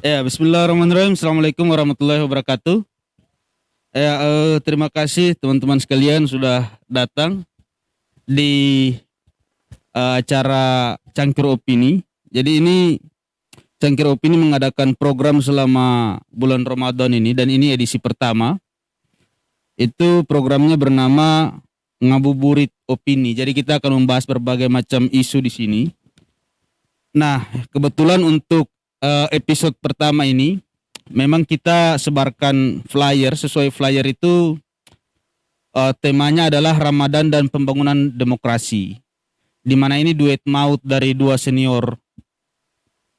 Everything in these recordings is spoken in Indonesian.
Ya, Bismillahirrahmanirrahim. Assalamualaikum warahmatullahi wabarakatuh. Terima kasih teman-teman sekalian sudah datang di acara Cangkir Opini. Jadi ini Cangkir Opini mengadakan program selama bulan Ramadan ini dan ini edisi pertama. Itu programnya bernama Ngabuburit Opini. Jadi kita akan membahas berbagai macam isu di sini. Nah, kebetulan untuk episode pertama ini memang kita sebarkan flyer. Sesuai flyer itu temanya adalah Ramadan dan Pembangunan Demokrasi, di mana ini duet maut dari dua senior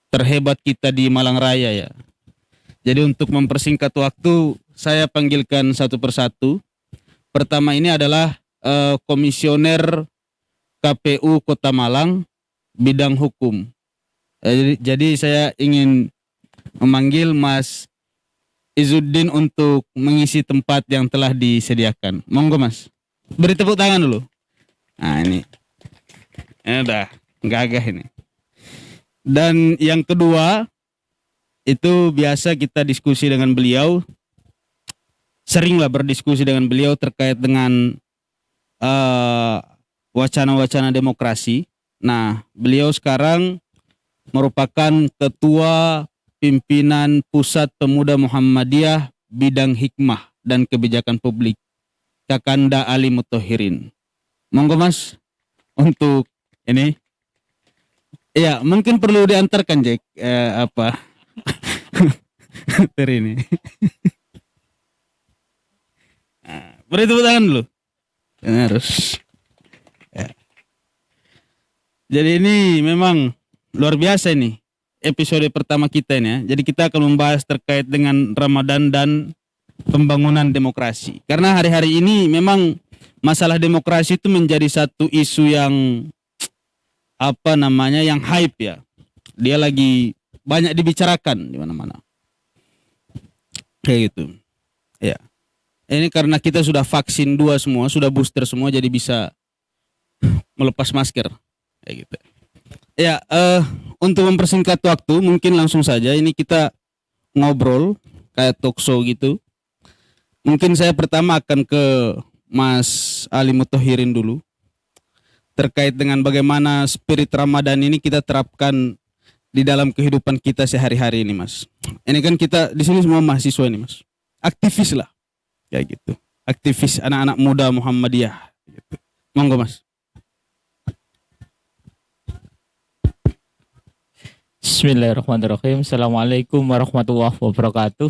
terhebat kita di Malang Raya ya. Jadi untuk mempersingkat waktu, saya panggilkan satu persatu. Pertama ini adalah Komisioner KPU Kota Malang bidang hukum. Jadi saya ingin memanggil Mas Izzuddin untuk mengisi tempat yang telah disediakan. Monggo Mas. Beri tepuk tangan dulu. Nah ini. Udah, gagah ini. Dan yang kedua, itu biasa kita diskusi dengan beliau. Seringlah berdiskusi dengan beliau terkait dengan wacana-wacana demokrasi. Nah, beliau sekarang merupakan Ketua Pimpinan Pusat Pemuda Muhammadiyah Bidang Hikmah dan Kebijakan Publik, Kakanda Ali Muthahirin. Monggo Mas untuk ini. Ya, mungkin perlu diantarkan Jack apa materi ini. Beri tepuk tangan dulu. Harus. Ya. Jadi ini memang luar biasa ini episode pertama kita ini ya. Jadi kita akan membahas terkait dengan Ramadan dan pembangunan demokrasi. Karena hari-hari ini memang masalah demokrasi itu menjadi satu isu yang yang hype ya. Dia lagi banyak dibicarakan di mana-mana. Kayak gitu. Ya. Ini karena kita sudah vaksin 2 semua, sudah booster semua jadi bisa melepas masker. Kayak gitu. Ya, untuk mempersingkat waktu, mungkin langsung saja ini kita ngobrol kayak talk show gitu. Mungkin saya pertama akan ke Mas Ali Muthahirin dulu. Terkait dengan bagaimana spirit Ramadan ini kita terapkan di dalam kehidupan kita sehari-hari ini, Mas. Ini kan kita di sini semua mahasiswa ini, Mas. Aktivis lah. Kayak gitu. Aktivis anak-anak muda Muhammadiyah gitu. Monggo, Mas. Bismillahirrahmanirrahim. Assalamualaikum warahmatullahi wabarakatuh.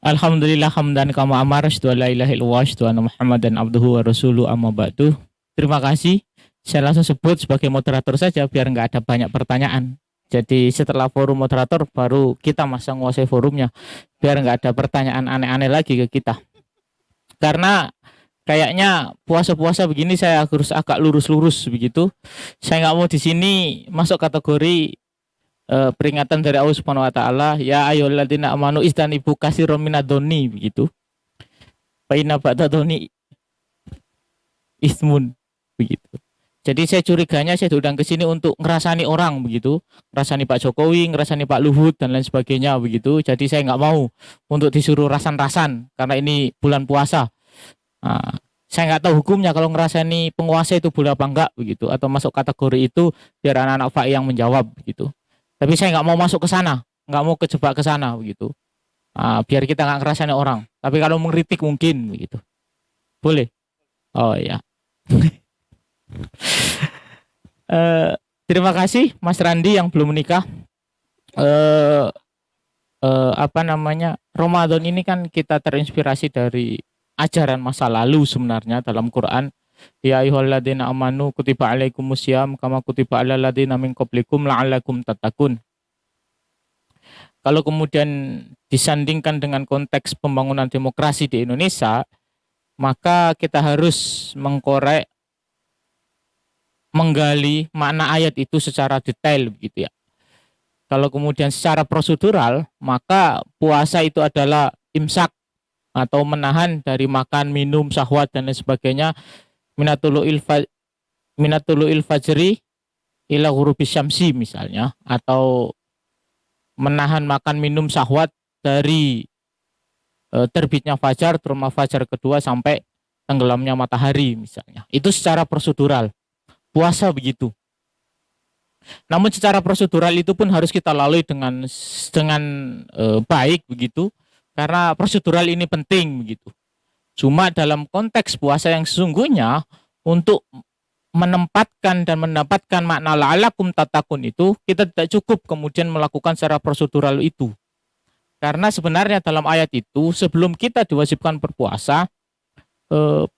Alhamdulillah hamdan kama amar asyhadu an la ilaha illallah asyhadu anna Muhammadan abduhu wa rasuluhu amma ba'du. Terima kasih. Saya langsung sebut sebagai moderator saja biar nggak ada banyak pertanyaan. Jadi setelah forum moderator baru kita masang menguasai forumnya biar nggak ada pertanyaan aneh-aneh lagi ke kita. Karena kayaknya puasa-puasa begini saya harus agak lurus-lurus begitu. Saya nggak mau di sini masuk kategori peringatan dari Allah Subhanahu wa taala, ya ayyuhalladzina amanu istanibu katsiran minadh-dhonni begitu. Fa inna ba'dadh-dhonni ismun begitu. Jadi saya curiganya saya diundang ke sini untuk ngerasani orang begitu, ngerasani Pak Jokowi, ngerasani Pak Luhut dan lain sebagainya begitu. Jadi saya nggak mau untuk disuruh rasan-rasan karena ini bulan puasa. Nah, saya nggak tahu hukumnya kalau ngerasani penguasa itu boleh apa enggak begitu atau masuk kategori itu biar anak-anak FAI yang menjawab begitu. Tapi saya nggak mau masuk ke sana, nggak mau kejebak ke sana begitu. Biar kita nggak ngerasani orang. Tapi kalau mengkritik mungkin begitu, boleh. Oh ya. Terima kasih Mas Randi yang belum menikah. Ramadan ini kan kita terinspirasi dari ajaran masa lalu sebenarnya dalam Quran. Ya ayyuhalladzina amanu kutiba alaikumusiyam kama kutiba alal ladzina min qablikum la'allakum tattaqun. Kalau kemudian disandingkan dengan konteks pembangunan demokrasi di Indonesia, maka kita harus menggali makna ayat itu secara detail begitu ya. Kalau kemudian secara prosedural, maka puasa itu adalah imsak atau menahan dari makan, minum, syahwat dan lain sebagainya minatulu'il fajri ila ghurubi syamsi misalnya, atau menahan makan minum syahwat dari terbitnya fajar, terutama fajar kedua sampai tenggelamnya matahari misalnya. Itu secara prosedural. Puasa begitu. Namun secara prosedural itu pun harus kita lalui dengan baik begitu, karena prosedural ini penting begitu. Cuma dalam konteks puasa yang sesungguhnya, untuk menempatkan dan mendapatkan makna la'alakum tatakun itu, kita tidak cukup kemudian melakukan secara prosedural itu. Karena sebenarnya dalam ayat itu, sebelum kita diwajibkan berpuasa,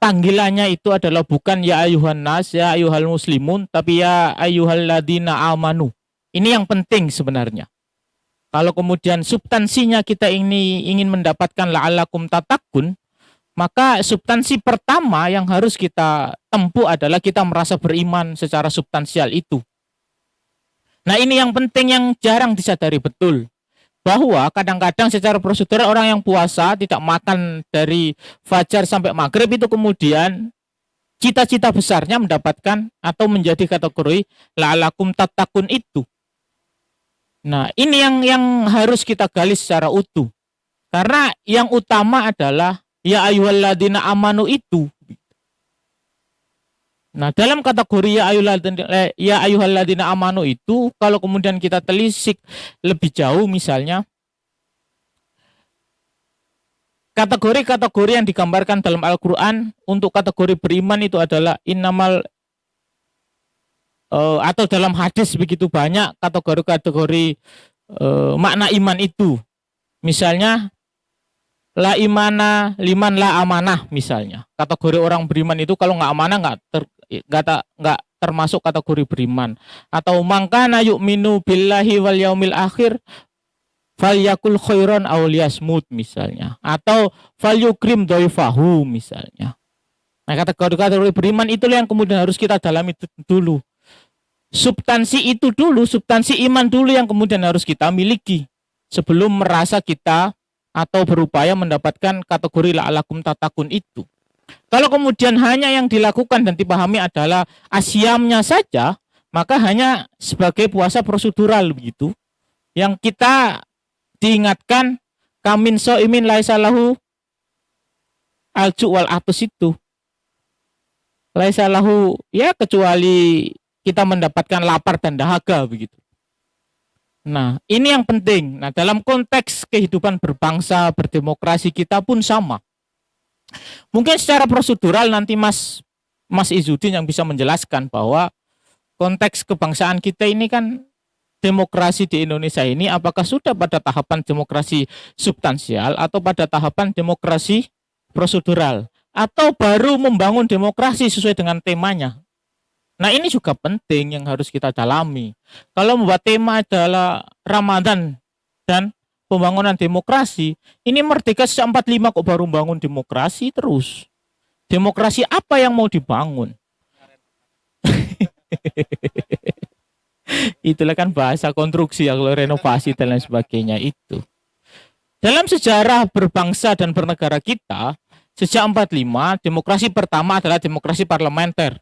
panggilannya itu adalah bukan ya ayuhan nas, ya ayuhal muslimun, tapi ya ayuhal ladina amanu. Ini yang penting sebenarnya. Kalau kemudian substansinya kita ini ingin mendapatkan la'alakum tatakun, maka substansi pertama yang harus kita tempuh adalah kita merasa beriman secara substansial itu. Nah, ini yang penting yang jarang disadari betul. Bahwa kadang-kadang secara prosedural orang yang puasa tidak makan dari fajar sampai maghrib itu kemudian cita-cita besarnya mendapatkan atau menjadi kategori la'alakum tatakun itu. Nah, ini yang harus kita gali secara utuh. Karena yang utama adalah ya ayyuhalladzina amanu itu. Nah, dalam kategori ya ayyuhalladzina amanu itu, kalau kemudian kita telisik lebih jauh misalnya, kategori-kategori yang digambarkan dalam Al-Qur'an untuk kategori beriman itu adalah innamal atau dalam hadis begitu banyak kategori-kategori makna iman itu. Misalnya la imana liman la amanah misalnya. Kategori orang beriman itu kalau nggak amanah nggak termasuk kategori beriman. Atau mangkana yu'minu billahi wal yaumil akhir falyakul khairan aw liyasmut misalnya. Atau falyukrim dhaifahu misalnya. Nah, kategori-kategori beriman itulah yang kemudian harus kita dalami dulu. Substansi itu dulu, substansi iman dulu yang kemudian harus kita miliki sebelum merasa kita atau berupaya mendapatkan kategori la'alakum tatakun itu. Kalau kemudian hanya yang dilakukan dan dipahami adalah asyamnya saja, maka hanya sebagai puasa prosedural begitu. Yang kita diingatkan kamin so'imin laisalahu alju wal atus itu. Laisalahu ya kecuali kita mendapatkan lapar dan dahaga begitu. Nah, ini yang penting. Nah, dalam konteks kehidupan berbangsa, berdemokrasi kita pun sama. Mungkin secara prosedural nanti Mas Izzuddin yang bisa menjelaskan bahwa konteks kebangsaan kita ini kan demokrasi di Indonesia ini apakah sudah pada tahapan demokrasi substansial atau pada tahapan demokrasi prosedural atau baru membangun demokrasi sesuai dengan temanya. Nah, ini juga penting yang harus kita dalami. Kalau membuat tema adalah Ramadan dan pembangunan demokrasi, ini merdeka sejak 45 kok baru bangun demokrasi terus. Demokrasi apa yang mau dibangun? Itulah kan bahasa konstruksi yang renovasi dan lain sebagainya itu. Dalam sejarah berbangsa dan bernegara kita, sejak 45, demokrasi pertama adalah demokrasi parlementer.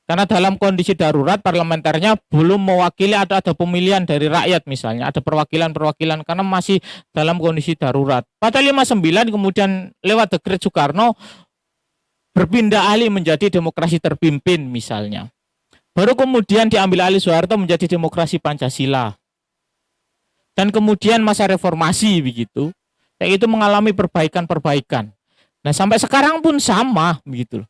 Karena dalam kondisi darurat parlementernya belum mewakili atau ada pemilihan dari rakyat misalnya, ada perwakilan-perwakilan karena masih dalam kondisi darurat. Pada 59 kemudian lewat dekret Soekarno berpindah alih menjadi demokrasi terpimpin misalnya. Baru kemudian diambil alih Soeharto menjadi demokrasi Pancasila. Dan kemudian masa reformasi begitu, yang itu mengalami perbaikan-perbaikan. Nah, sampai sekarang pun sama begitu.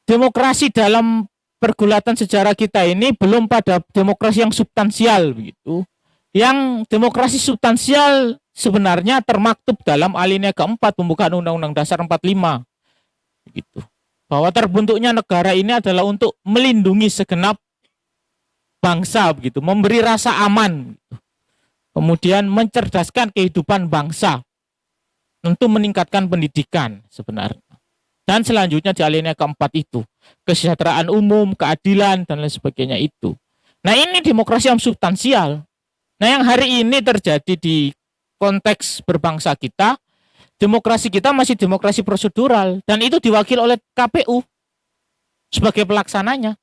Demokrasi dalam pergulatan sejarah kita ini belum pada demokrasi yang substansial begitu. Yang demokrasi substansial sebenarnya termaktub dalam alinea keempat pembukaan Undang-Undang Dasar 45. Begitu. Bahwa terbentuknya negara ini adalah untuk melindungi segenap bangsa begitu, memberi rasa aman begitu. Kemudian mencerdaskan kehidupan bangsa. Tentu meningkatkan pendidikan sebenarnya. Dan selanjutnya di alinea keempat itu, kesejahteraan umum, keadilan, dan lain sebagainya itu. Nah, ini demokrasi yang substansial. Nah, yang hari ini terjadi di konteks berbangsa kita, demokrasi kita masih demokrasi prosedural. Dan itu diwakili oleh KPU sebagai pelaksananya.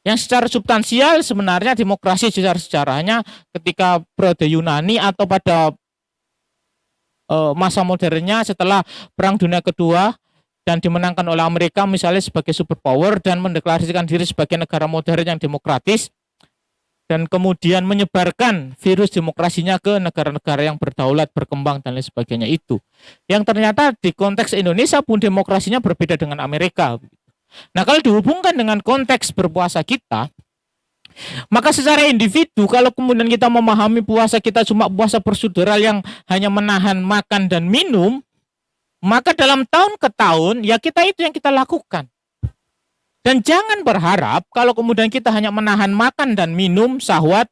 Yang secara substansial sebenarnya demokrasi secara sejarahnya ketika periode Yunani atau pada masa modernnya setelah Perang Dunia Kedua dan dimenangkan oleh Amerika misalnya sebagai superpower dan mendeklarasikan diri sebagai negara modern yang demokratis dan kemudian menyebarkan virus demokrasinya ke negara-negara yang berdaulat, berkembang dan lain sebagainya itu. Yang ternyata di konteks Indonesia pun demokrasinya berbeda dengan Amerika. Nah, kalau dihubungkan dengan konteks berpuasa kita, maka secara individu kalau kemudian kita memahami puasa kita cuma puasa prosedural yang hanya menahan makan dan minum, maka dalam tahun ke tahun ya kita itu yang kita lakukan. Dan jangan berharap kalau kemudian kita hanya menahan makan dan minum syahwat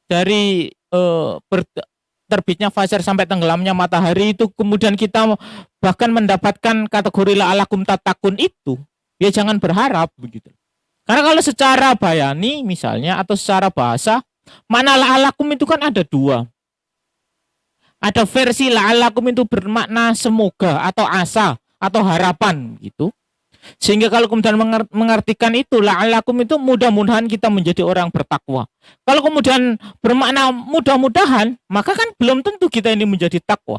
dari terbitnya fajar sampai tenggelamnya matahari itu kemudian kita bahkan mendapatkan kategori la'alakum tatakun itu. Ya jangan berharap begitu. Karena kalau secara bayani misalnya atau secara bahasa, makna la'alakum itu kan ada dua. Ada versi la'alakum itu bermakna semoga atau asa atau harapan gitu. Sehingga kalau kemudian mengartikan itu la'alakum itu mudah-mudahan kita menjadi orang bertakwa. Kalau kemudian bermakna mudah-mudahan, maka kan belum tentu kita ini menjadi takwa.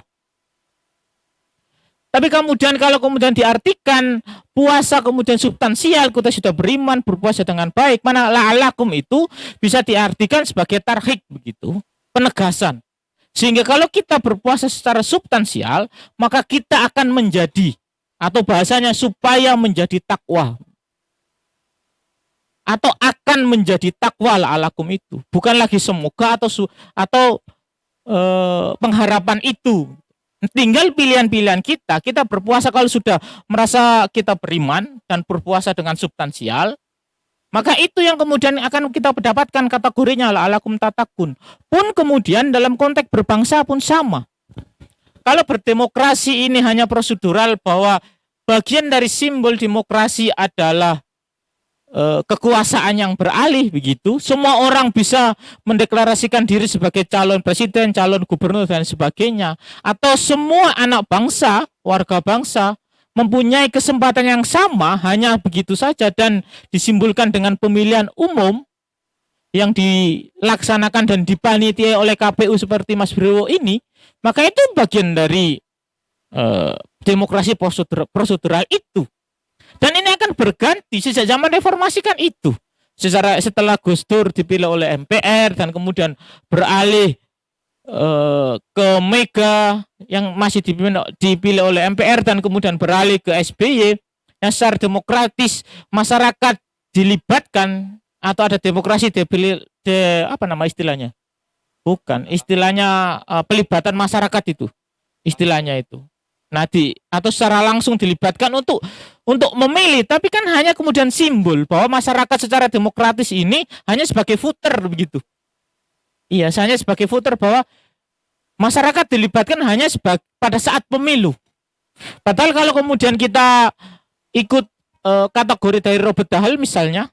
Tapi kemudian kalau kemudian diartikan puasa kemudian substansial, kita sudah beriman, berpuasa dengan baik, mana la'alakum itu bisa diartikan sebagai tarhik begitu, penegasan. Sehingga kalau kita berpuasa secara substansial, maka kita akan menjadi, atau bahasanya supaya menjadi takwa. Atau akan menjadi takwa la'alakum itu. Bukan lagi semoga atau pengharapan itu. Tinggal pilihan-pilihan kita berpuasa kalau sudah merasa kita beriman dan berpuasa dengan substansial, maka itu yang kemudian akan kita dapatkan kategorinya la'alakum tatakun. Pun kemudian dalam konteks berbangsa pun sama. Kalau berdemokrasi ini hanya prosedural bahwa bagian dari simbol demokrasi adalah kekuasaan yang beralih begitu, semua orang bisa mendeklarasikan diri sebagai calon presiden, calon gubernur dan sebagainya, atau semua anak bangsa, warga bangsa mempunyai kesempatan yang sama hanya begitu saja dan disimbolkan dengan pemilihan umum yang dilaksanakan dan dipanitiai oleh KPU seperti Mas Bro ini, maka itu bagian dari demokrasi prosedural itu. Dan ini akan berganti sejak zaman reformasi kan itu. Setelah Gus Dur dipilih oleh MPR dan kemudian beralih ke Mega yang masih dipilih oleh MPR dan kemudian beralih ke SBY yang secara demokratis masyarakat dilibatkan atau ada demokrasi apa nama istilahnya? Bukan, istilahnya pelibatan masyarakat itu. Istilahnya itu. Nah, atau secara langsung dilibatkan untuk memilih, tapi kan hanya kemudian simbol bahwa masyarakat secara demokratis ini hanya sebagai voter begitu. Iya, hanya sebagai voter bahwa masyarakat dilibatkan hanya pada saat pemilu. Padahal kalau kemudian kita ikut kategori dari Robert Dahl misalnya,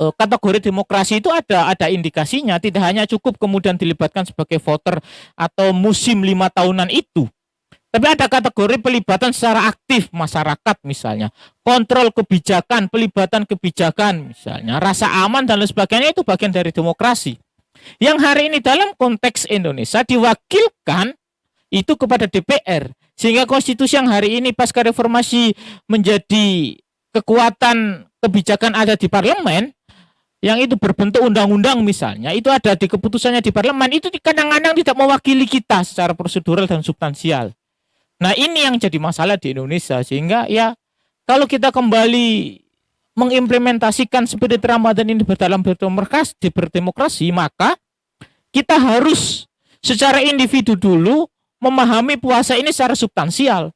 kategori demokrasi itu ada indikasinya, tidak hanya cukup kemudian dilibatkan sebagai voter atau musim 5 tahunan itu. Tapi ada kategori pelibatan secara aktif masyarakat misalnya, kontrol kebijakan, pelibatan kebijakan misalnya, rasa aman dan lain sebagainya itu bagian dari demokrasi. Yang hari ini dalam konteks Indonesia diwakilkan itu kepada DPR. Sehingga konstitusi yang hari ini pasca reformasi menjadi kekuatan kebijakan ada di parlemen, yang itu berbentuk undang-undang misalnya, itu ada di keputusannya di parlemen, itu kadang-kadang tidak mewakili kita secara prosedural dan substansial. Nah, ini yang jadi masalah di Indonesia, sehingga ya kalau kita kembali mengimplementasikan spirit Ramadan ini dalam berdemokrasi, maka kita harus secara individu dulu memahami puasa ini secara substansial.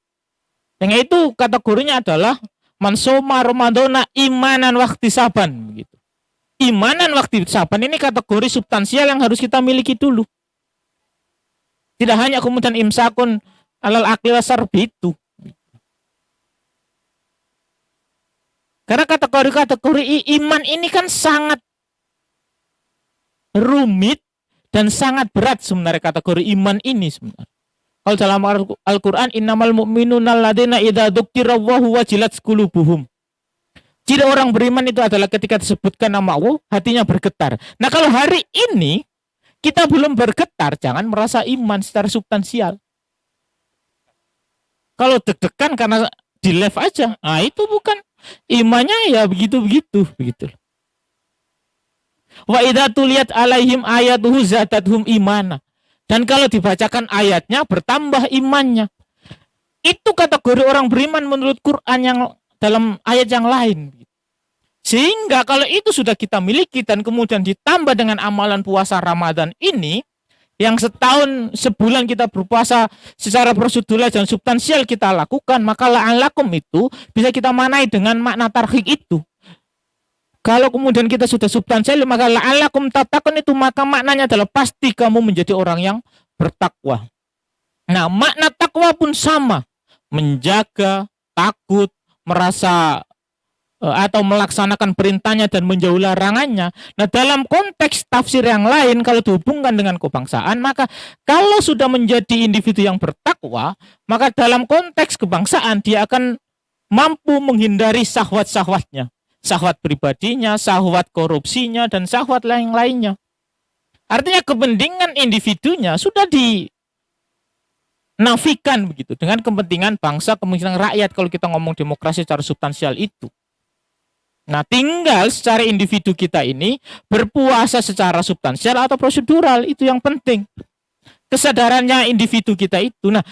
Yang itu kategorinya adalah mansoma Ramadana imanan wahtisaban begitu. Imanan wahtisaban ini kategori substansial yang harus kita miliki dulu. Tidak hanya kemudian imsakun alal akli wasarbi itu. Karena kategori iman ini kan sangat rumit dan sangat berat sebenarnya kategori iman ini sebenarnya. Kalau dalam Al-Qur'an innamal mu'minuna alladzina idza dzukirallahu wajilat qulubuhum. Ciri orang beriman itu adalah ketika disebutkan nama Allah, hatinya bergetar. Nah, kalau hari ini kita belum bergetar, jangan merasa iman secara substansial. Kalau deg-degan karena di live aja, nah itu bukan imannya, ya begitu-begitu, begitu. Wa idza tuliyat alaihim ayatuhu zadatuhum imana. Dan kalau dibacakan ayatnya bertambah imannya. Itu kategori orang beriman menurut Quran yang dalam ayat yang lain. Sehingga kalau itu sudah kita miliki dan kemudian ditambah dengan amalan puasa Ramadan ini, yang setahun sebulan kita berpuasa secara prosedural dan substansial kita lakukan, maka la'alakum itu bisa kita manai dengan makna tarhik itu. Kalau kemudian kita sudah substansial, maka la'alakum tattaqun itu, maka maknanya adalah pasti kamu menjadi orang yang bertakwa. Nah, makna takwa pun sama. Menjaga, takut, merasa atau melaksanakan perintahnya dan menjauhi larangannya. Nah, dalam konteks tafsir yang lain, kalau dihubungkan dengan kebangsaan, maka kalau sudah menjadi individu yang bertakwa, maka dalam konteks kebangsaan dia akan mampu menghindari syahwat-syahwatnya, syahwat pribadinya, syahwat korupsinya, dan syahwat lain-lainnya. Artinya kepentingan individunya sudah dinafikan begitu dengan kepentingan bangsa, kepentingan rakyat kalau kita ngomong demokrasi secara substansial itu. Nah, tinggal secara individu kita ini berpuasa secara substansial atau prosedural, itu yang penting. Kesadarannya individu kita itu. Nah,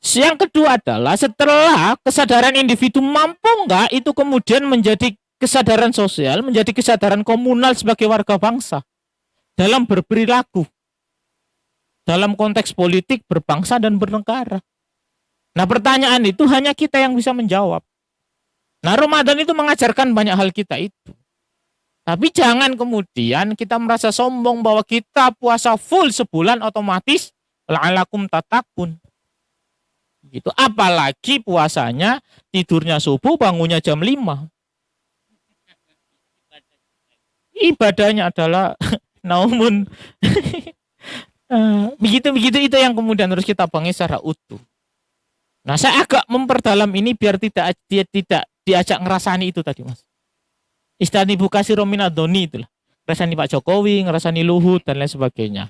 yang kedua adalah setelah kesadaran individu mampu enggak itu kemudian menjadi kesadaran sosial, menjadi kesadaran komunal sebagai warga bangsa dalam berperilaku, dalam konteks politik, berbangsa dan bernegara. Nah, pertanyaan itu hanya kita yang bisa menjawab. Nah, Ramadan itu mengajarkan banyak hal kita itu. Tapi jangan kemudian kita merasa sombong bahwa kita puasa full sebulan otomatis la'alakum tattaqun. Gitu. Apalagi puasanya tidurnya subuh, bangunnya jam 5. Ibadahnya adalah naumun. Begitu-begitu itu yang kemudian harus kita bangun secara utuh. Nah, saya agak memperdalam ini biar tidak diajak ngerasani itu tadi, Mas. Istani bukasi romina doni itulah. Ngerasani Pak Jokowi, ngerasani Luhut dan lain sebagainya.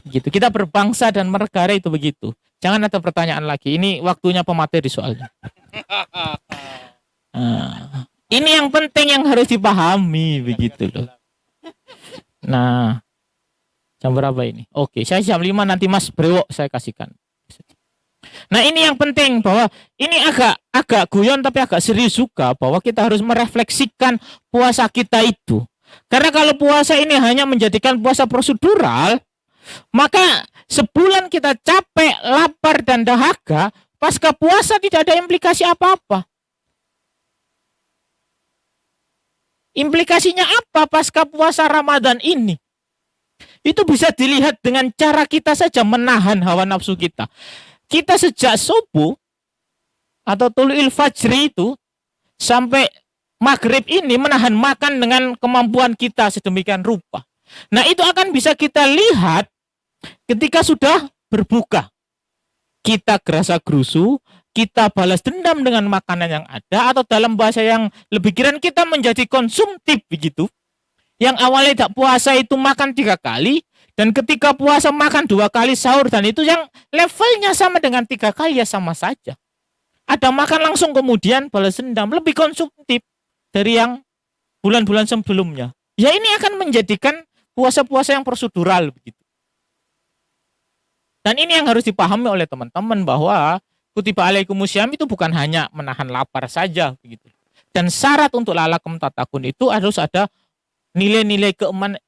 Gitu. Kita berbangsa dan bernegara itu begitu. Jangan ada pertanyaan lagi. Ini waktunya pemateri soalnya. Nah, ini yang penting yang harus dipahami begitu loh. Nah, jam berapa ini? Oke, saya jam 5 nanti Mas Brewok saya kasihkan. Nah, ini yang penting bahwa ini agak guyon tapi agak serius juga bahwa kita harus merefleksikan puasa kita itu. Karena kalau puasa ini hanya menjadikan puasa prosedural, maka sebulan kita capek, lapar dan dahaga, pasca puasa tidak ada implikasi apa-apa. Implikasinya apa pasca puasa Ramadan ini? Itu bisa dilihat dengan cara kita saja menahan hawa nafsu kita. Kita sejak subuh atau tulu'il fajri itu sampai maghrib ini menahan makan dengan kemampuan kita sedemikian rupa. Nah, itu akan bisa kita lihat ketika sudah berbuka. Kita gerasa gerusu, kita balas dendam dengan makanan yang ada, atau dalam bahasa yang lebih keren kita menjadi konsumtif begitu. Yang awalnya tidak puasa itu makan 3 kali, dan ketika puasa makan 2 kali sahur, dan itu yang levelnya sama dengan 3 kali ya sama saja. Ada makan langsung kemudian balas dendam, lebih konsumtif dari yang bulan-bulan sebelumnya. Ya, ini akan menjadikan puasa-puasa yang prosedural begitu. Dan ini yang harus dipahami oleh teman-teman bahwa kutiba alaikumusyaam itu bukan hanya menahan lapar saja begitu. Dan syarat untuk la'alakum tattaqun itu harus ada nilai-nilai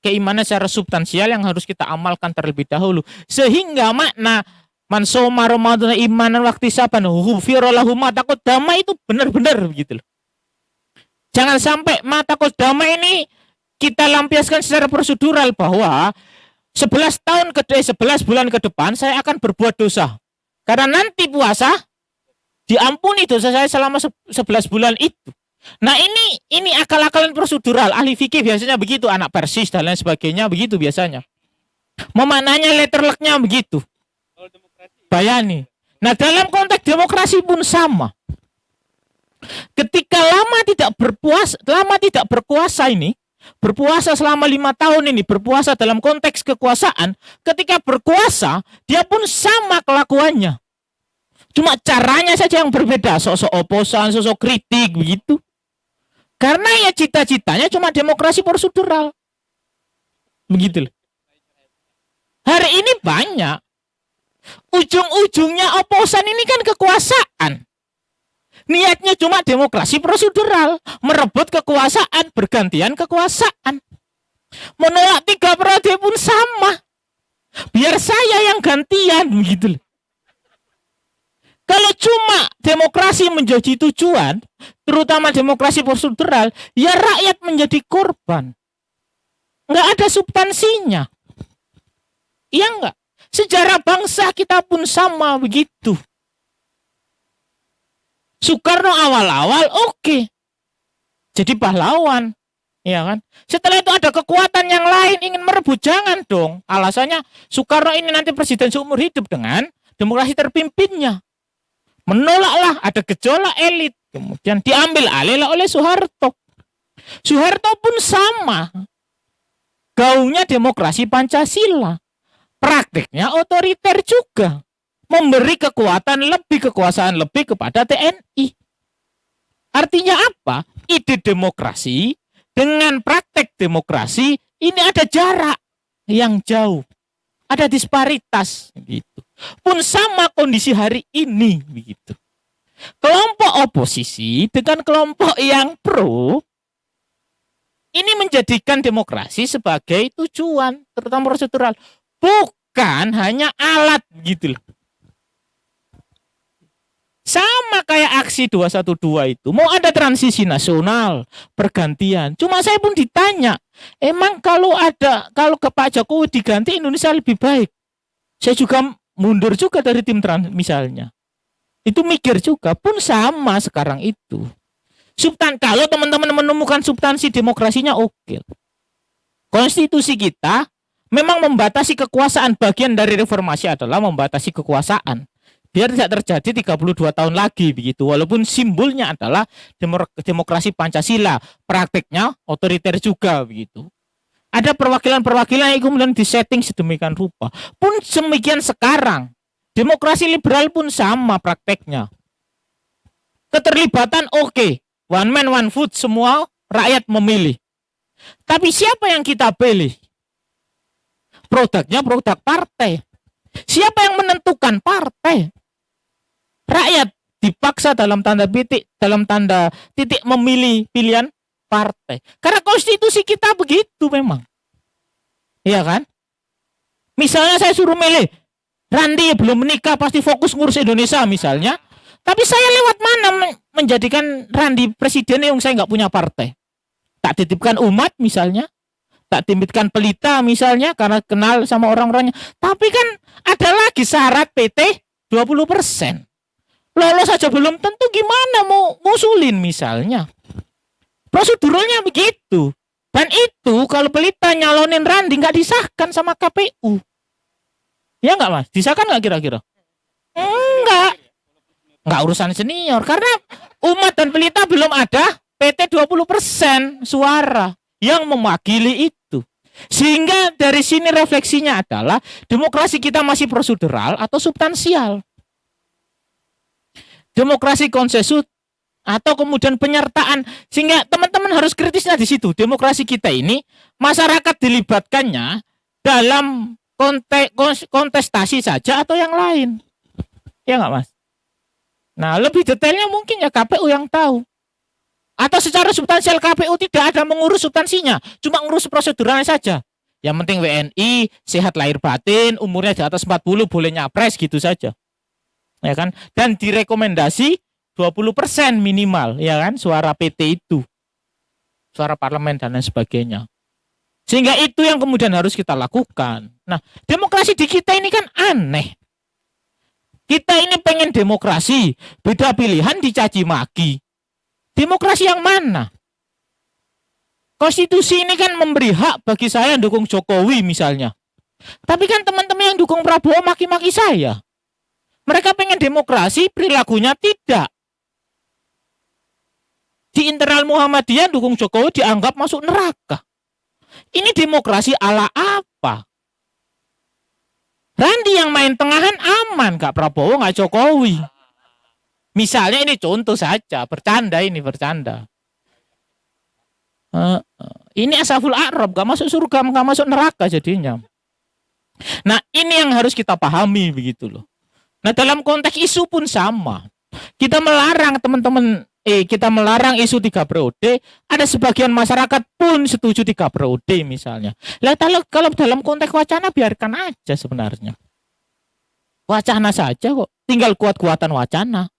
keimanan secara substansial yang harus kita amalkan terlebih dahulu. Sehingga makna man shoma ramadhana imanan wahtisaban ghufira lahu ma taqaddama itu benar-benar begitu loh. Jangan sampai ma taqaddama ini kita lampiaskan secara prosedural bahwa 11 bulan ke depan saya akan berbuat dosa. Karena nanti puasa diampuni dosa saya selama 11 bulan itu. Nah, ini akal-akalan prosedural. Ahli fikih biasanya begitu, anak persis dan lain sebagainya begitu biasanya. Memaknanya letterleknya begitu. Bayani. Nah, dalam konteks demokrasi pun sama. Ketika lama tidak berkuasa ini, berpuasa selama 5 tahun ini, berpuasa dalam konteks kekuasaan, ketika berkuasa, dia pun sama kelakuannya. Cuma caranya saja yang berbeda, sosok oposan, sosok kritik, begitu. Karena ya cita-citanya cuma demokrasi prosedural. Begitu. Hari ini banyak. Ujung-ujungnya oposan ini kan kekuasaan. Niatnya cuma demokrasi prosedural, merebut kekuasaan, bergantian kekuasaan. Menolak 3 periode pun sama. Biar saya yang gantian, begitu. Kalau cuma demokrasi menjadi tujuan, terutama demokrasi prosedural, ya rakyat menjadi korban. Nggak ada substansinya. Iya nggak? Sejarah bangsa kita pun sama begitu. Soekarno awal-awal oke. Jadi pahlawan. Ya kan? Setelah itu ada kekuatan yang lain ingin merebut, jangan dong. Alasannya Soekarno ini nanti presiden seumur hidup dengan demokrasi terpimpinnya. Menolaklah, ada gejolak elit. Kemudian diambil alih oleh Soeharto. Soeharto pun sama. Gaungnya demokrasi Pancasila. Praktiknya otoriter juga. Memberi kekuasaan lebih kepada TNI. Artinya apa? Ide demokrasi dengan praktek demokrasi ini ada jarak yang jauh. Ada disparitas gitu. Pun sama kondisi hari ini begitu. Kelompok oposisi dengan kelompok yang pro ini menjadikan demokrasi sebagai tujuan, terutama prosedural, bukan hanya alat gitu loh. Sama kayak aksi 212 itu, mau ada transisi nasional, pergantian. Cuma saya pun ditanya, emang kalau ke Pak Jokowi diganti Indonesia lebih baik? Saya juga mundur juga dari tim trans misalnya. Itu mikir juga, pun sama sekarang itu. Kalau teman-teman menemukan substansi demokrasinya oke. Konstitusi kita memang membatasi kekuasaan, bagian dari reformasi adalah membatasi kekuasaan. Biar tidak terjadi 32 tahun lagi begitu. Walaupun simbolnya adalah demokrasi Pancasila, prakteknya otoriter juga begitu. Ada perwakilan-perwakilan yang kemudian disetting sedemikian rupa. Pun demikian sekarang. Demokrasi liberal pun sama prakteknya. Keterlibatan oke. One man one vote, semua rakyat memilih. Tapi siapa yang kita pilih? Produknya produk partai. Siapa yang menentukan? Partai. Rakyat dipaksa dalam tanda titik memilih pilihan partai. Karena konstitusi kita begitu memang. Iya kan? Misalnya saya suruh milih, Randi belum menikah pasti fokus ngurus Indonesia misalnya. Tapi saya lewat mana menjadikan Randi presiden yang saya nggak punya partai? Tak titipkan umat misalnya. Tak titipkan pelita misalnya karena kenal sama orang-orangnya. Tapi kan ada lagi syarat PT 20%. Lolos saja belum tentu, gimana mau ngusulin misalnya. Proseduralnya begitu. Dan itu kalau pelita nyalonin Randi nggak disahkan sama KPU. Ya nggak Mas? Disahkan nggak kira-kira? Nggak urusan senior. Karena umat dan pelita belum ada PT 20% suara yang mewakili itu. Sehingga dari sini refleksinya adalah demokrasi kita masih prosedural atau substansial. Demokrasi konsensus atau kemudian penyertaan, sehingga teman-teman harus kritisnya di situ. Demokrasi kita ini masyarakat dilibatkannya dalam kontestasi saja atau yang lain, ya nggak Mas? Nah lebih detailnya mungkin ya KPU yang tahu. Atau secara substansial KPU tidak ada mengurus substansinya, cuma ngurus proseduralnya saja. Yang penting WNI sehat lahir batin, umurnya di atas 40 boleh nyapres gitu saja. Ya kan? Dan direkomendasi 20% minimal, ya kan? Suara PT itu. Suara parlemen dan lain sebagainya. Sehingga itu yang kemudian harus kita lakukan. Nah, demokrasi di kita ini kan aneh. Kita ini pengen demokrasi, beda pilihan dicaci maki. Demokrasi yang mana? Konstitusi ini kan memberi hak bagi saya yang dukung Jokowi misalnya. Tapi kan teman-teman yang dukung Prabowo maki-maki saya. Mereka pengen demokrasi, perilakunya tidak. Di internal Muhammadiyah dukung Jokowi dianggap masuk neraka. Ini demokrasi ala apa? Randi yang main tengahan aman, gak Prabowo, gak Jokowi. Misalnya ini contoh saja, bercanda ini, bercanda. Ini ashabul a'rab, gak masuk surga, gak masuk neraka jadinya. Nah ini yang harus kita pahami begitu loh. Nah dalam konteks isu pun sama. Kita melarang teman-teman, kita melarang isu 3 periode, ada sebagian masyarakat pun setuju 3 periode misalnya. Lah kalau dalam konteks wacana biarkan aja sebenarnya. Wacana saja kok, tinggal kuat-kuatan wacana.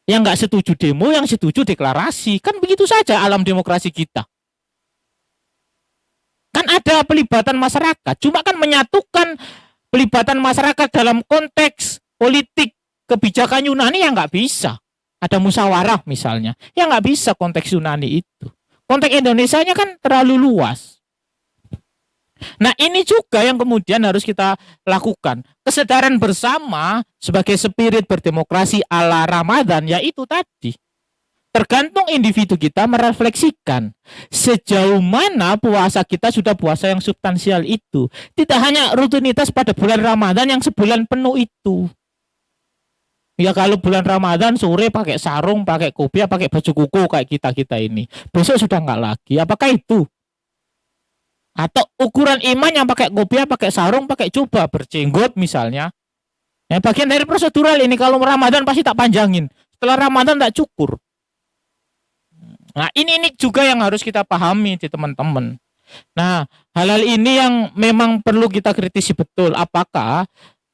Yang nggak setuju demo, yang setuju deklarasi. Kan begitu saja alam demokrasi kita. Kan ada pelibatan masyarakat, cuma kan menyatukan pelibatan masyarakat dalam konteks politik kebijakan Yunani yang nggak bisa. Ada musyawarah misalnya, yang nggak bisa konteks Yunani itu. Konteks Indonesianya kan terlalu luas. Nah ini juga yang kemudian harus kita lakukan. Kesadaran bersama sebagai spirit berdemokrasi ala Ramadan, yaitu tadi. Tergantung individu kita merefleksikan sejauh mana puasa kita sudah puasa yang substansial itu. Tidak hanya rutinitas pada bulan Ramadan yang sebulan penuh itu. Ya kalau bulan Ramadan sore pakai sarung, pakai kopiah, pakai baju kuku kayak kita ini. Besok sudah enggak lagi. Apakah itu? Atau ukuran iman yang pakai kopiah, pakai sarung, pakai jubah, berjenggot misalnya. Ya bagian dari prosedural ini, kalau Ramadan pasti tak panjangin. Setelah Ramadan tak cukur. Nah ini juga yang harus kita pahami di teman-teman. Nah hal-hal ini yang memang perlu kita kritisi betul. Apakah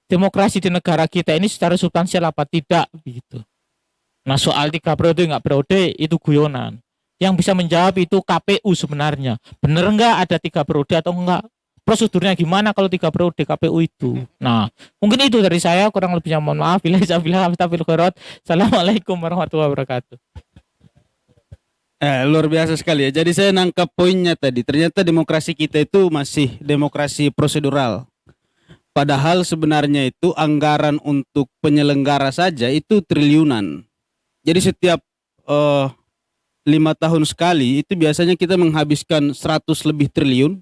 demokrasi di negara kita ini secara substansial apa tidak begitu. Nah soal 3 periode nggak periode itu guyonan. Yang bisa menjawab itu KPU sebenarnya. Bener nggak ada 3 periode atau enggak? Prosedurnya gimana kalau 3 periode KPU itu? Nah mungkin itu dari saya, kurang lebihnya mohon maaf. Assalamualaikum warahmatullahi wabarakatuh. Luar biasa sekali ya. Jadi saya nangkap poinnya tadi. Ternyata demokrasi kita itu masih demokrasi prosedural. Padahal sebenarnya itu anggaran untuk penyelenggara saja itu triliunan. Jadi setiap 5 tahun sekali itu biasanya kita menghabiskan 100 lebih triliun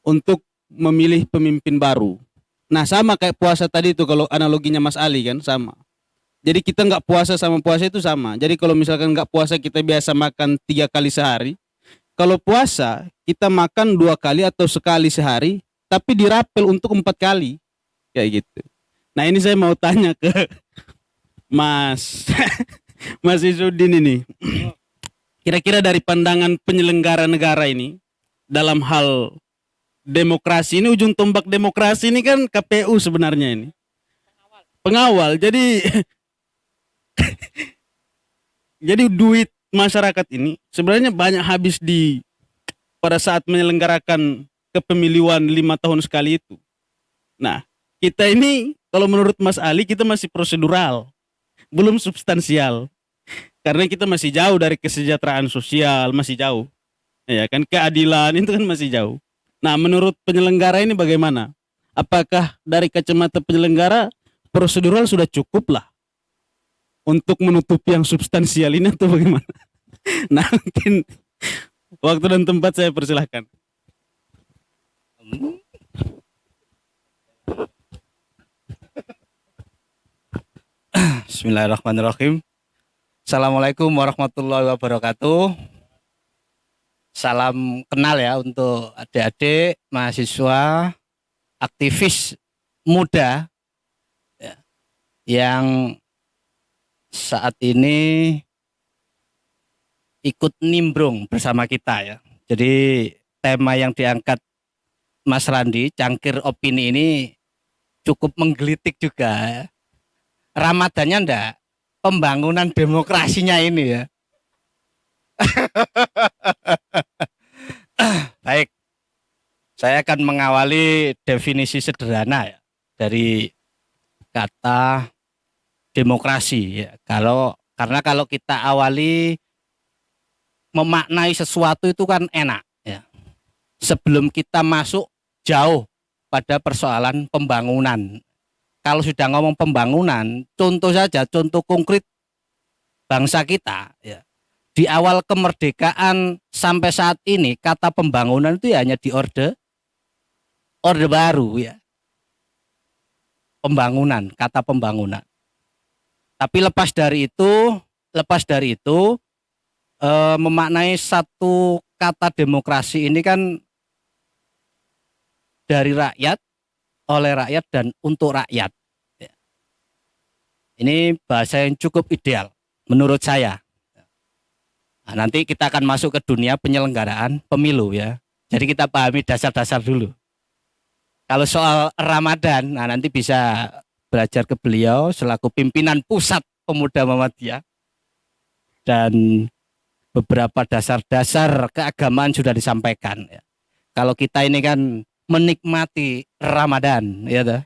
untuk memilih pemimpin baru. Nah sama kayak puasa tadi itu, kalau analoginya Mas Ali kan sama. Jadi kita nggak puasa sama puasa itu sama. Jadi kalau misalkan nggak puasa kita biasa makan 3 kali sehari. Kalau puasa kita makan 2 kali atau sekali sehari, tapi dirapel untuk 4 kali. Kayak gitu. Nah ini saya mau tanya ke Mas Mas Isudin ini. Kira-kira dari pandangan penyelenggara negara ini dalam hal demokrasi ini, ujung tombak demokrasi ini kan KPU sebenarnya ini. Pengawal. Jadi duit masyarakat ini sebenarnya banyak habis pada saat menyelenggarakan kepemiluan 5 tahun sekali itu. Nah, kita ini kalau menurut Mas Ali kita masih prosedural, belum substansial. Karena kita masih jauh dari kesejahteraan sosial, masih jauh. Ya kan, keadilan itu kan masih jauh. Nah, menurut penyelenggara ini bagaimana? Apakah dari kacamata penyelenggara prosedural sudah cukup lah untuk menutupi yang substansial ini atau bagaimana? Nah mungkin waktu dan tempat saya persilahkan. Bismillahirrahmanirrahim. Assalamualaikum warahmatullahi wabarakatuh. Salam kenal ya untuk adik-adik, mahasiswa, aktivis muda ya, yang saat ini ikut nimbrung bersama kita ya. Jadi tema yang diangkat Mas Randi, cangkir opini ini cukup menggelitik juga ya. Ramadannya ndak, pembangunan demokrasinya ini ya. Baik, saya akan mengawali definisi sederhana ya dari kata demokrasi ya. Karena kalau kita awali memaknai sesuatu itu kan enak ya. Sebelum kita masuk jauh pada persoalan pembangunan. Kalau sudah ngomong pembangunan, contoh saja, contoh konkret bangsa kita ya. di awal kemerdekaan sampai saat ini kata pembangunan itu ya hanya di orde baru ya. Pembangunan, kata pembangunan. Tapi lepas dari itu memaknai satu kata demokrasi ini kan dari rakyat, oleh rakyat dan untuk rakyat. Ya. Ini bahasa yang cukup ideal menurut saya. Nah, nanti kita akan masuk ke dunia penyelenggaraan pemilu ya. Jadi kita pahami dasar-dasar dulu. Kalau soal Ramadan, nah nanti bisa belajar ke beliau selaku pimpinan pusat Pemuda Muhammadiyah. Dan beberapa dasar-dasar keagamaan sudah disampaikan. Ya. Kalau kita ini kan menikmati Ramadan, ya toh.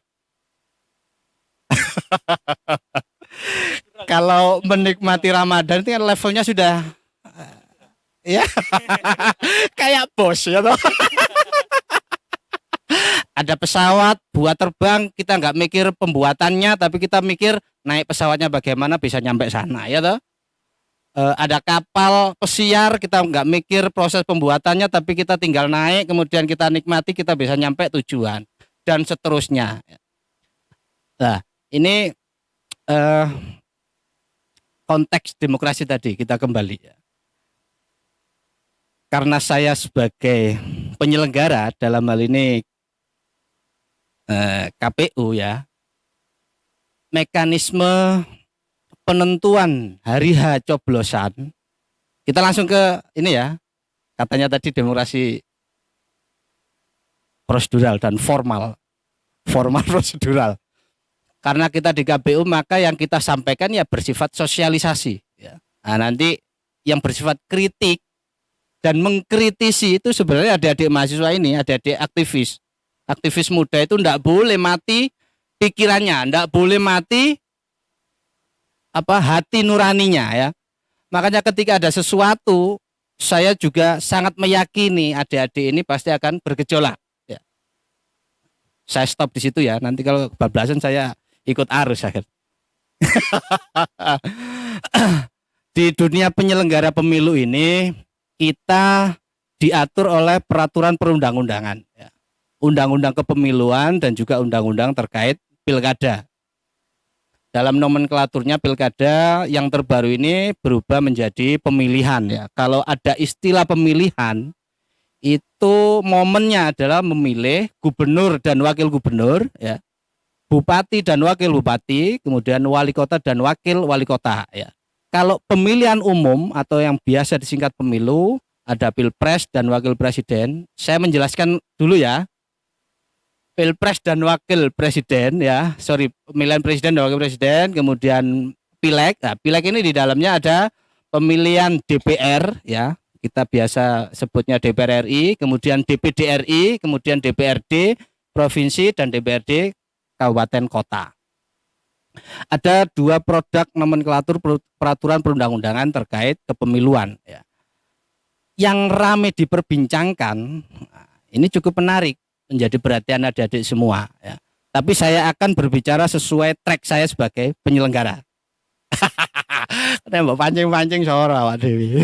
Kalau menikmati Ramadan itu kan levelnya sudah ya kayak bos ya toh. Ada pesawat buat terbang, kita nggak mikir pembuatannya, tapi kita mikir naik pesawatnya bagaimana bisa nyampe sana ya toh. Ada kapal pesiar, kita nggak mikir proses pembuatannya, tapi kita tinggal naik, kemudian kita nikmati, kita bisa nyampe tujuan dan seterusnya. Nah ini konteks demokrasi tadi kita kembali ya. Karena saya sebagai penyelenggara dalam hal ini KPU ya, mekanisme penentuan hari H coblosan, kita langsung ke ini ya, katanya tadi demokrasi prosedural dan formal prosedural. Karena kita di KPU maka yang kita sampaikan ya bersifat sosialisasi. Ya. Nah, nanti yang bersifat kritik dan mengkritisi itu sebenarnya adik-adik mahasiswa ini, adik-adik aktivis muda itu tidak boleh mati pikirannya, tidak boleh mati hati nuraninya ya. Makanya ketika ada sesuatu, saya juga sangat meyakini adik-adik ini pasti akan bergejolak. Ya. Saya stop di situ ya. Nanti kalau kebablasan saya ikut arus akhir. Di dunia penyelenggara pemilu ini kita diatur oleh peraturan perundang-undangan. Ya. Undang-undang kepemiluan dan juga undang-undang terkait pilkada. Dalam nomenklaturnya pilkada yang terbaru ini berubah menjadi pemilihan ya. Kalau ada istilah pemilihan itu momennya adalah memilih gubernur dan wakil gubernur ya. Bupati dan wakil bupati, kemudian wali kota dan wakil wali kota ya. Kalau pemilihan umum atau yang biasa disingkat pemilu, ada pilpres dan wakil presiden. Saya menjelaskan dulu ya. Pilpres dan wakil presiden ya, pemilihan presiden dan wakil presiden, kemudian pileg. Nah, pileg ini di dalamnya ada pemilihan DPR ya, kita biasa sebutnya DPR RI, kemudian DPD RI, kemudian DPRD provinsi dan DPRD kabupaten kota. Ada dua produk nomenklatur peraturan perundang-undangan terkait kepemiluan ya. Yang ramai diperbincangkan, ini cukup menarik, menjadi perhatian adik-adik semua ya. Tapi saya akan berbicara sesuai track saya sebagai penyelenggara. Tembok pancing-pancing suara Pak Dewi.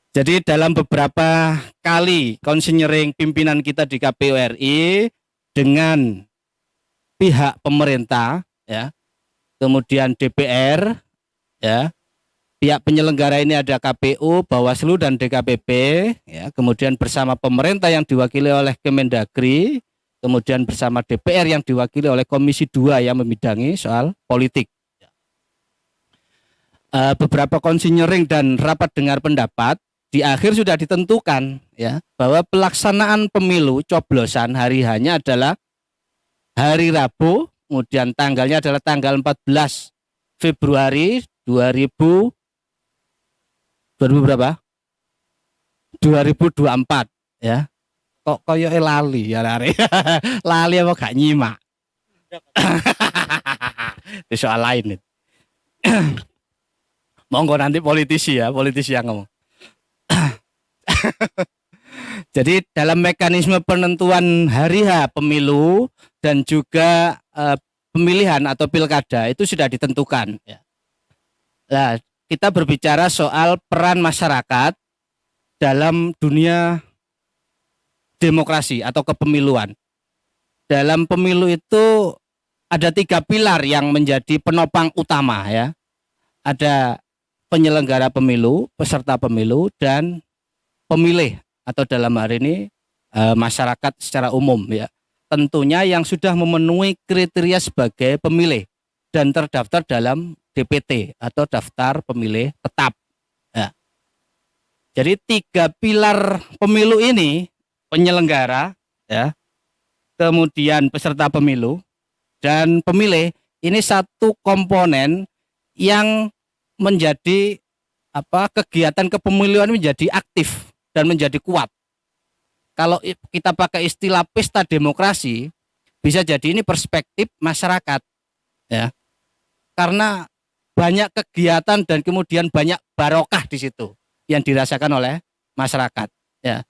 Jadi dalam beberapa kali konseling pimpinan kita di KPU RI dengan pihak pemerintah ya, kemudian DPR ya, pihak penyelenggara ini ada KPU, Bawaslu dan DKPP ya, kemudian bersama pemerintah yang diwakili oleh Kemendagri, kemudian bersama DPR yang diwakili oleh Komisi 2 yang membidangi soal politik. Beberapa konseling dan rapat dengar pendapat di akhir sudah ditentukan ya bahwa pelaksanaan pemilu coblosan hari hanya adalah hari Rabu, kemudian tanggalnya adalah tanggal 14 Februari 2000 berapa? 2024 ya. Kok koyo lali ya lari. Lali apa gak nyimak? Itu soal lain itu. Monggo nanti politisi yang ngomong. Jadi dalam mekanisme penentuan hari H pemilu dan juga pemilihan atau pilkada itu sudah ditentukan ya. Nah, kita berbicara soal peran masyarakat dalam dunia demokrasi atau kepemiluan. Dalam pemilu itu ada 3 pilar yang menjadi penopang utama ya. Ada penyelenggara pemilu, peserta pemilu, dan pemilih atau dalam hari ini masyarakat secara umum ya. Tentunya yang sudah memenuhi kriteria sebagai pemilih dan terdaftar dalam DPT atau daftar pemilih tetap. Ya. Jadi 3 pilar pemilu ini, penyelenggara ya, kemudian peserta pemilu dan pemilih, ini satu komponen yang menjadi kegiatan kepemiluan menjadi aktif dan menjadi kuat. Kalau kita pakai istilah pesta demokrasi, bisa jadi ini perspektif masyarakat ya. Karena banyak kegiatan dan kemudian banyak barokah di situ yang dirasakan oleh masyarakat ya.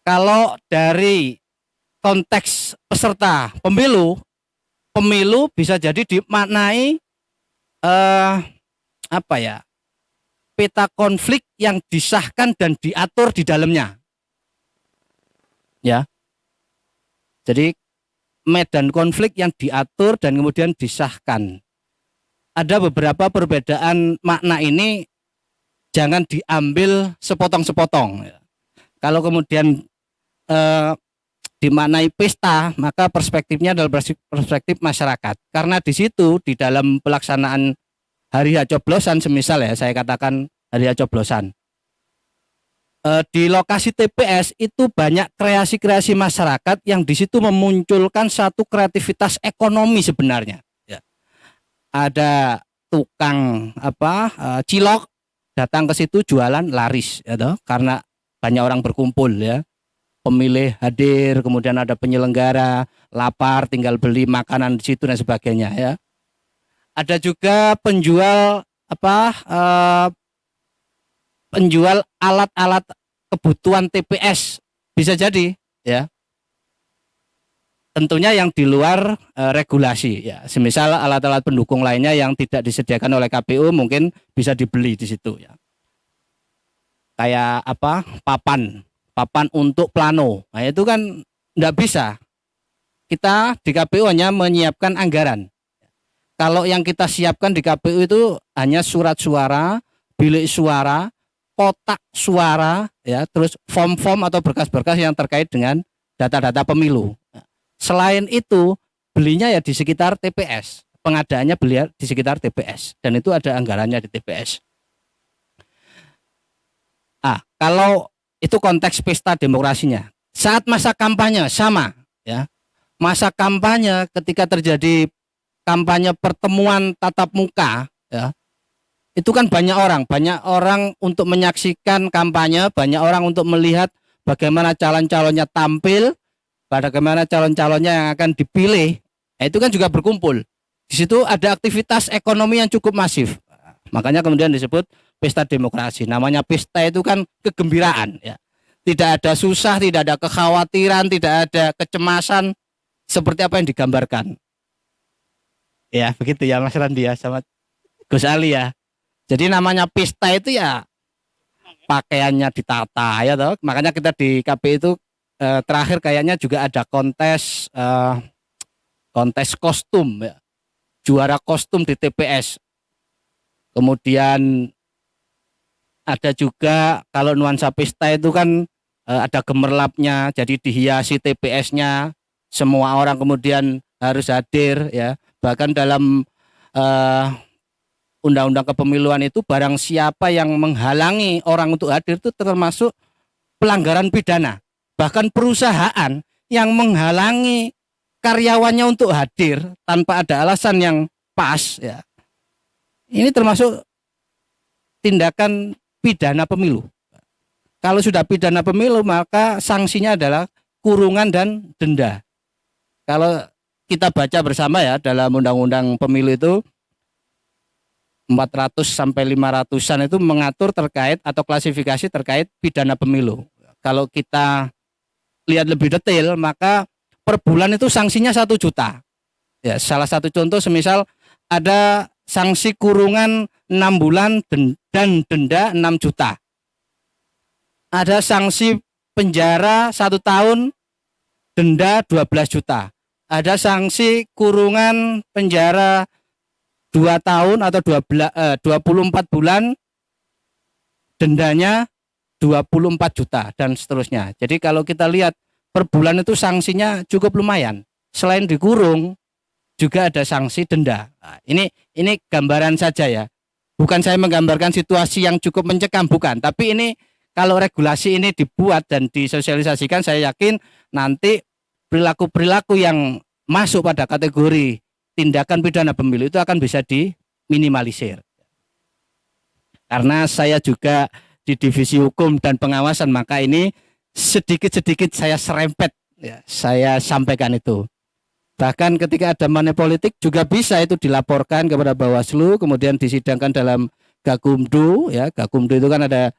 Kalau dari konteks peserta pemilu bisa jadi dimaknai peta konflik yang disahkan dan diatur di dalamnya. Ya. Jadi medan konflik yang diatur dan kemudian disahkan. Ada beberapa perbedaan makna ini, jangan diambil sepotong-sepotong. Kalau kemudian dimaknai pesta, maka perspektifnya adalah perspektif masyarakat. Karena di situ di dalam pelaksanaan hari coblosan, semisal ya saya katakan hari coblosan, di lokasi TPS itu banyak kreasi-kreasi masyarakat yang di situ memunculkan satu kreativitas ekonomi sebenarnya. Ya. Ada tukang cilok datang ke situ jualan laris, ya toh, karena banyak orang berkumpul ya. Pemilih hadir, kemudian ada penyelenggara lapar, tinggal beli makanan di situ dan sebagainya ya. Ada juga penjual penjual alat-alat kebutuhan TPS, bisa jadi ya. Tentunya yang di luar regulasi ya. Semisal alat-alat pendukung lainnya yang tidak disediakan oleh KPU mungkin bisa dibeli di situ ya. Kayak papan untuk plano. Nah, itu kan enggak bisa. Kita di KPU hanya menyiapkan anggaran. Kalau yang kita siapkan di KPU itu hanya surat suara, bilik suara, kotak suara, ya, terus form-form atau berkas-berkas yang terkait dengan data-data pemilu. Selain itu, belinya ya di sekitar TPS, pengadaannya beli di sekitar TPS, dan itu ada anggarannya di TPS. Kalau itu konteks pesta demokrasinya. Saat masa kampanye sama, ya. Masa kampanye ketika terjadi kampanye pertemuan tatap muka, ya. Itu kan banyak orang untuk menyaksikan kampanye, banyak orang untuk melihat bagaimana calon-calonnya tampil, bagaimana calon-calonnya yang akan dipilih. Nah, itu kan juga berkumpul. Di situ ada aktivitas ekonomi yang cukup masif. Makanya kemudian disebut pesta demokrasi. Namanya pesta itu kan kegembiraan ya. Tidak ada susah, tidak ada kekhawatiran, tidak ada kecemasan seperti apa yang digambarkan. Ya, begitu ya Mas Randi ya sama Gus Ali ya. Jadi namanya pesta itu ya pakaiannya ditata ya toh. Makanya kita di KPI itu terakhir kayaknya juga ada kontes kostum ya. Juara kostum di TPS. Kemudian ada juga kalau nuansa pesta itu kan ada gemerlapnya, jadi dihiasi TPS-nya, semua orang kemudian harus hadir ya. Bahkan dalam undang-undang kepemiluan itu barang siapa yang menghalangi orang untuk hadir itu termasuk pelanggaran pidana. Bahkan perusahaan yang menghalangi karyawannya untuk hadir tanpa ada alasan yang pas ya. Ini termasuk tindakan pidana pemilu. Kalau sudah pidana pemilu maka sanksinya adalah kurungan dan denda. Kalau kita baca bersama ya dalam undang-undang pemilu itu 400 sampai 500-an itu mengatur terkait atau klasifikasi terkait pidana pemilu. Kalau kita lihat lebih detail maka per bulan itu sanksinya 1 juta. Ya, salah satu contoh semisal ada sanksi kurungan 6 bulan dan denda 6 juta. Ada sanksi penjara 1 tahun, denda 12 juta. Ada sanksi kurungan penjara 2 tahun atau 24 bulan, dendanya 24 juta dan seterusnya. Jadi kalau kita lihat per bulan itu sanksinya cukup lumayan. Selain dikurung juga ada sanksi denda. Nah, ini gambaran saja ya. Bukan saya menggambarkan situasi yang cukup mencekam, bukan. Tapi ini kalau regulasi ini dibuat dan disosialisasikan, saya yakin nanti perilaku-perilaku yang masuk pada kategori tindakan pidana pemilu itu akan bisa diminimalisir. Karena saya juga di divisi hukum dan pengawasan, maka ini sedikit-sedikit saya serempet ya, saya sampaikan itu. Bahkan ketika ada money politik juga bisa itu dilaporkan kepada Bawaslu, kemudian disidangkan dalam Gakumdu ya. Gakumdu itu kan ada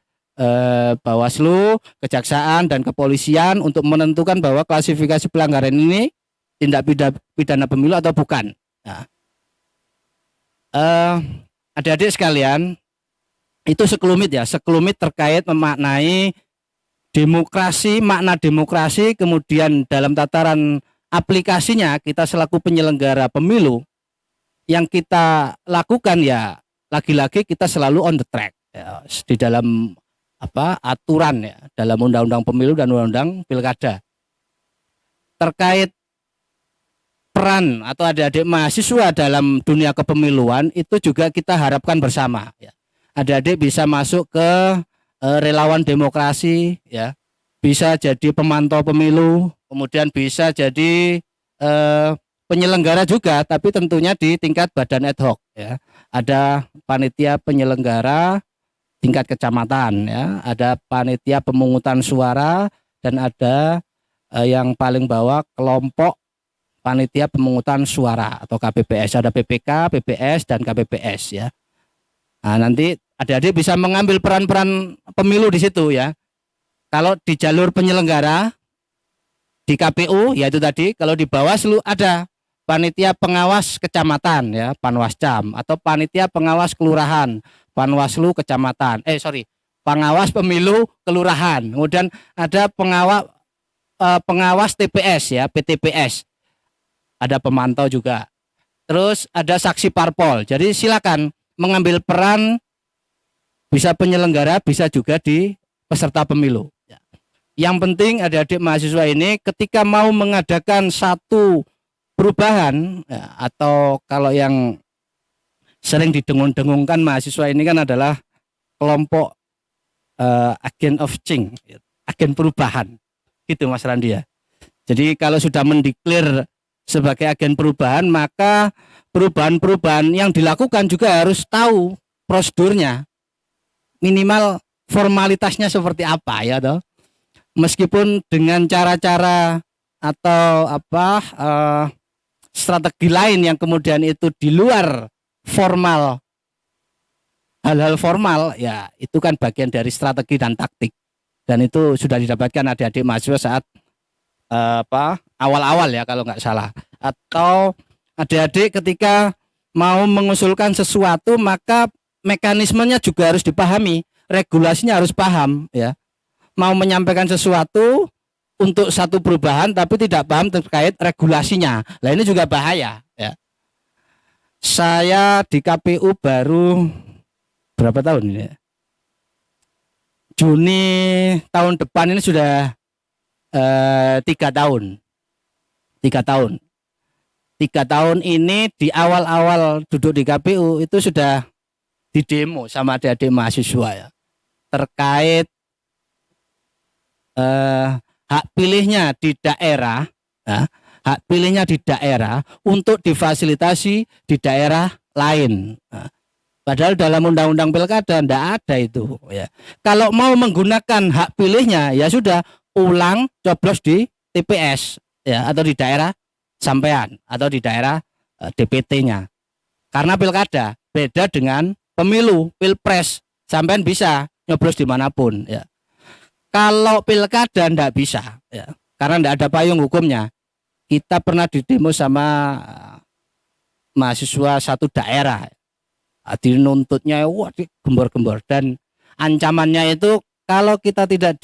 Bawaslu, Kejaksaan dan Kepolisian untuk menentukan bahwa klasifikasi pelanggaran ini tindak pidana pemilu atau bukan. Nah, adik-adik sekalian, itu sekelumit terkait memaknai demokrasi, makna demokrasi, kemudian dalam tataran aplikasinya kita selaku penyelenggara pemilu yang kita lakukan ya lagi-lagi kita selalu on the track ya, di dalam aturan ya, dalam undang-undang pemilu dan undang-undang pilkada. Terkait peran atau adik-adik mahasiswa dalam dunia kepemiluan itu juga kita harapkan bersama ya. Adik-adik bisa masuk ke relawan demokrasi ya, bisa jadi pemantau pemilu, kemudian bisa jadi penyelenggara juga, tapi tentunya di tingkat badan ad hoc ya. Ada panitia penyelenggara tingkat kecamatan ya, ada panitia pemungutan suara, dan ada yang paling bawah kelompok panitia pemungutan suara atau KPPS. Ada PPK, PPS dan KPPS ya. Nah, nanti adik-adik bisa mengambil peran-peran pemilu di situ ya. Kalau di jalur penyelenggara di KPU yaitu tadi, kalau di Bawaslu ada panitia pengawas kecamatan ya, Panwascam, atau panitia pengawas kelurahan, Panwaslu kecamatan. Pengawas pemilu kelurahan. Kemudian ada pengawas TPS ya, PTPS. Ada pemantau juga. Terus ada saksi parpol. Jadi silakan mengambil peran, bisa penyelenggara, bisa juga di peserta pemilu. Yang penting adik-adik mahasiswa ini ketika mau mengadakan satu perubahan ya, atau kalau yang sering didengung-dengungkan mahasiswa ini kan adalah kelompok agent of change, agen perubahan, gitu Mas Randi ya. Jadi kalau sudah mendeklar sebagai agen perubahan, maka perubahan-perubahan yang dilakukan juga harus tahu prosedurnya, minimal formalitasnya seperti apa ya toh. Meskipun dengan cara-cara atau strategi lain yang kemudian itu di luar formal, hal-hal formal ya, itu kan bagian dari strategi dan taktik, dan itu sudah didapatkan adik-adik mahasiswa saat awal-awal ya kalau nggak salah. Atau adik-adik ketika mau mengusulkan sesuatu, maka mekanismenya juga harus dipahami, regulasinya harus paham ya. Mau menyampaikan sesuatu untuk satu perubahan tapi tidak paham terkait regulasinya, lah ini juga bahaya ya. Saya di KPU baru berapa tahun ini ya? Juni tahun depan ini sudah 3 tahun. 3 tahun ini di awal-awal duduk di KPU itu sudah didemo sama adik-adik mahasiswa ya, terkait hak pilihnya di daerah, ya, hak pilihnya di daerah untuk difasilitasi di daerah lain. Nah, padahal dalam undang-undang pilkada tidak ada itu ya. Kalau mau menggunakan hak pilihnya ya sudah, ulang coblos di TPS ya, atau di daerah sampean atau di daerah DPT-nya. Karena pilkada beda dengan pemilu, pilpres sampean bisa nyoblos dimanapun ya. Kalau pilkada ndak bisa ya, karena ndak ada payung hukumnya. Kita pernah didemo sama mahasiswa satu daerah Dinuntutnya wah digembor-gembor, dan ancamannya itu kalau kita tidak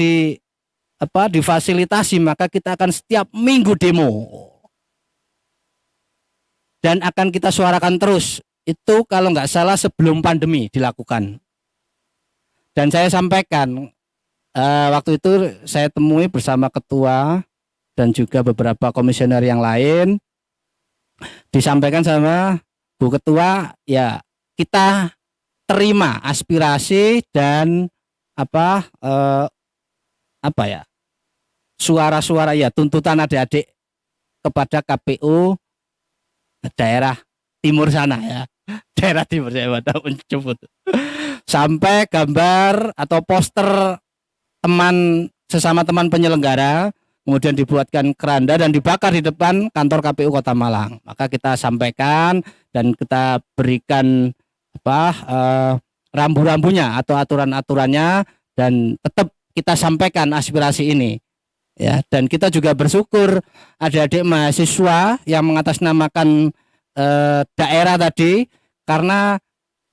difasilitasi maka kita akan setiap minggu demo dan akan kita suarakan terus. Itu kalau nggak salah sebelum pandemi dilakukan. Dan saya sampaikan waktu itu saya temui bersama ketua dan juga beberapa komisioner yang lain, disampaikan sama Bu Ketua, ya kita terima aspirasi dan suara-suara ya tuntutan adik-adik kepada KPU daerah timur sana ya. Daerah timur saya tahu menyebut. Sampai gambar atau poster sesama teman penyelenggara kemudian dibuatkan keranda dan dibakar di depan kantor KPU Kota Malang. Maka kita sampaikan dan kita berikan rambu-rambunya atau aturan-aturannya, dan tetap kita sampaikan aspirasi ini. Ya, dan kita juga bersyukur adik-adik mahasiswa yang mengatasnamakan daerah tadi, karena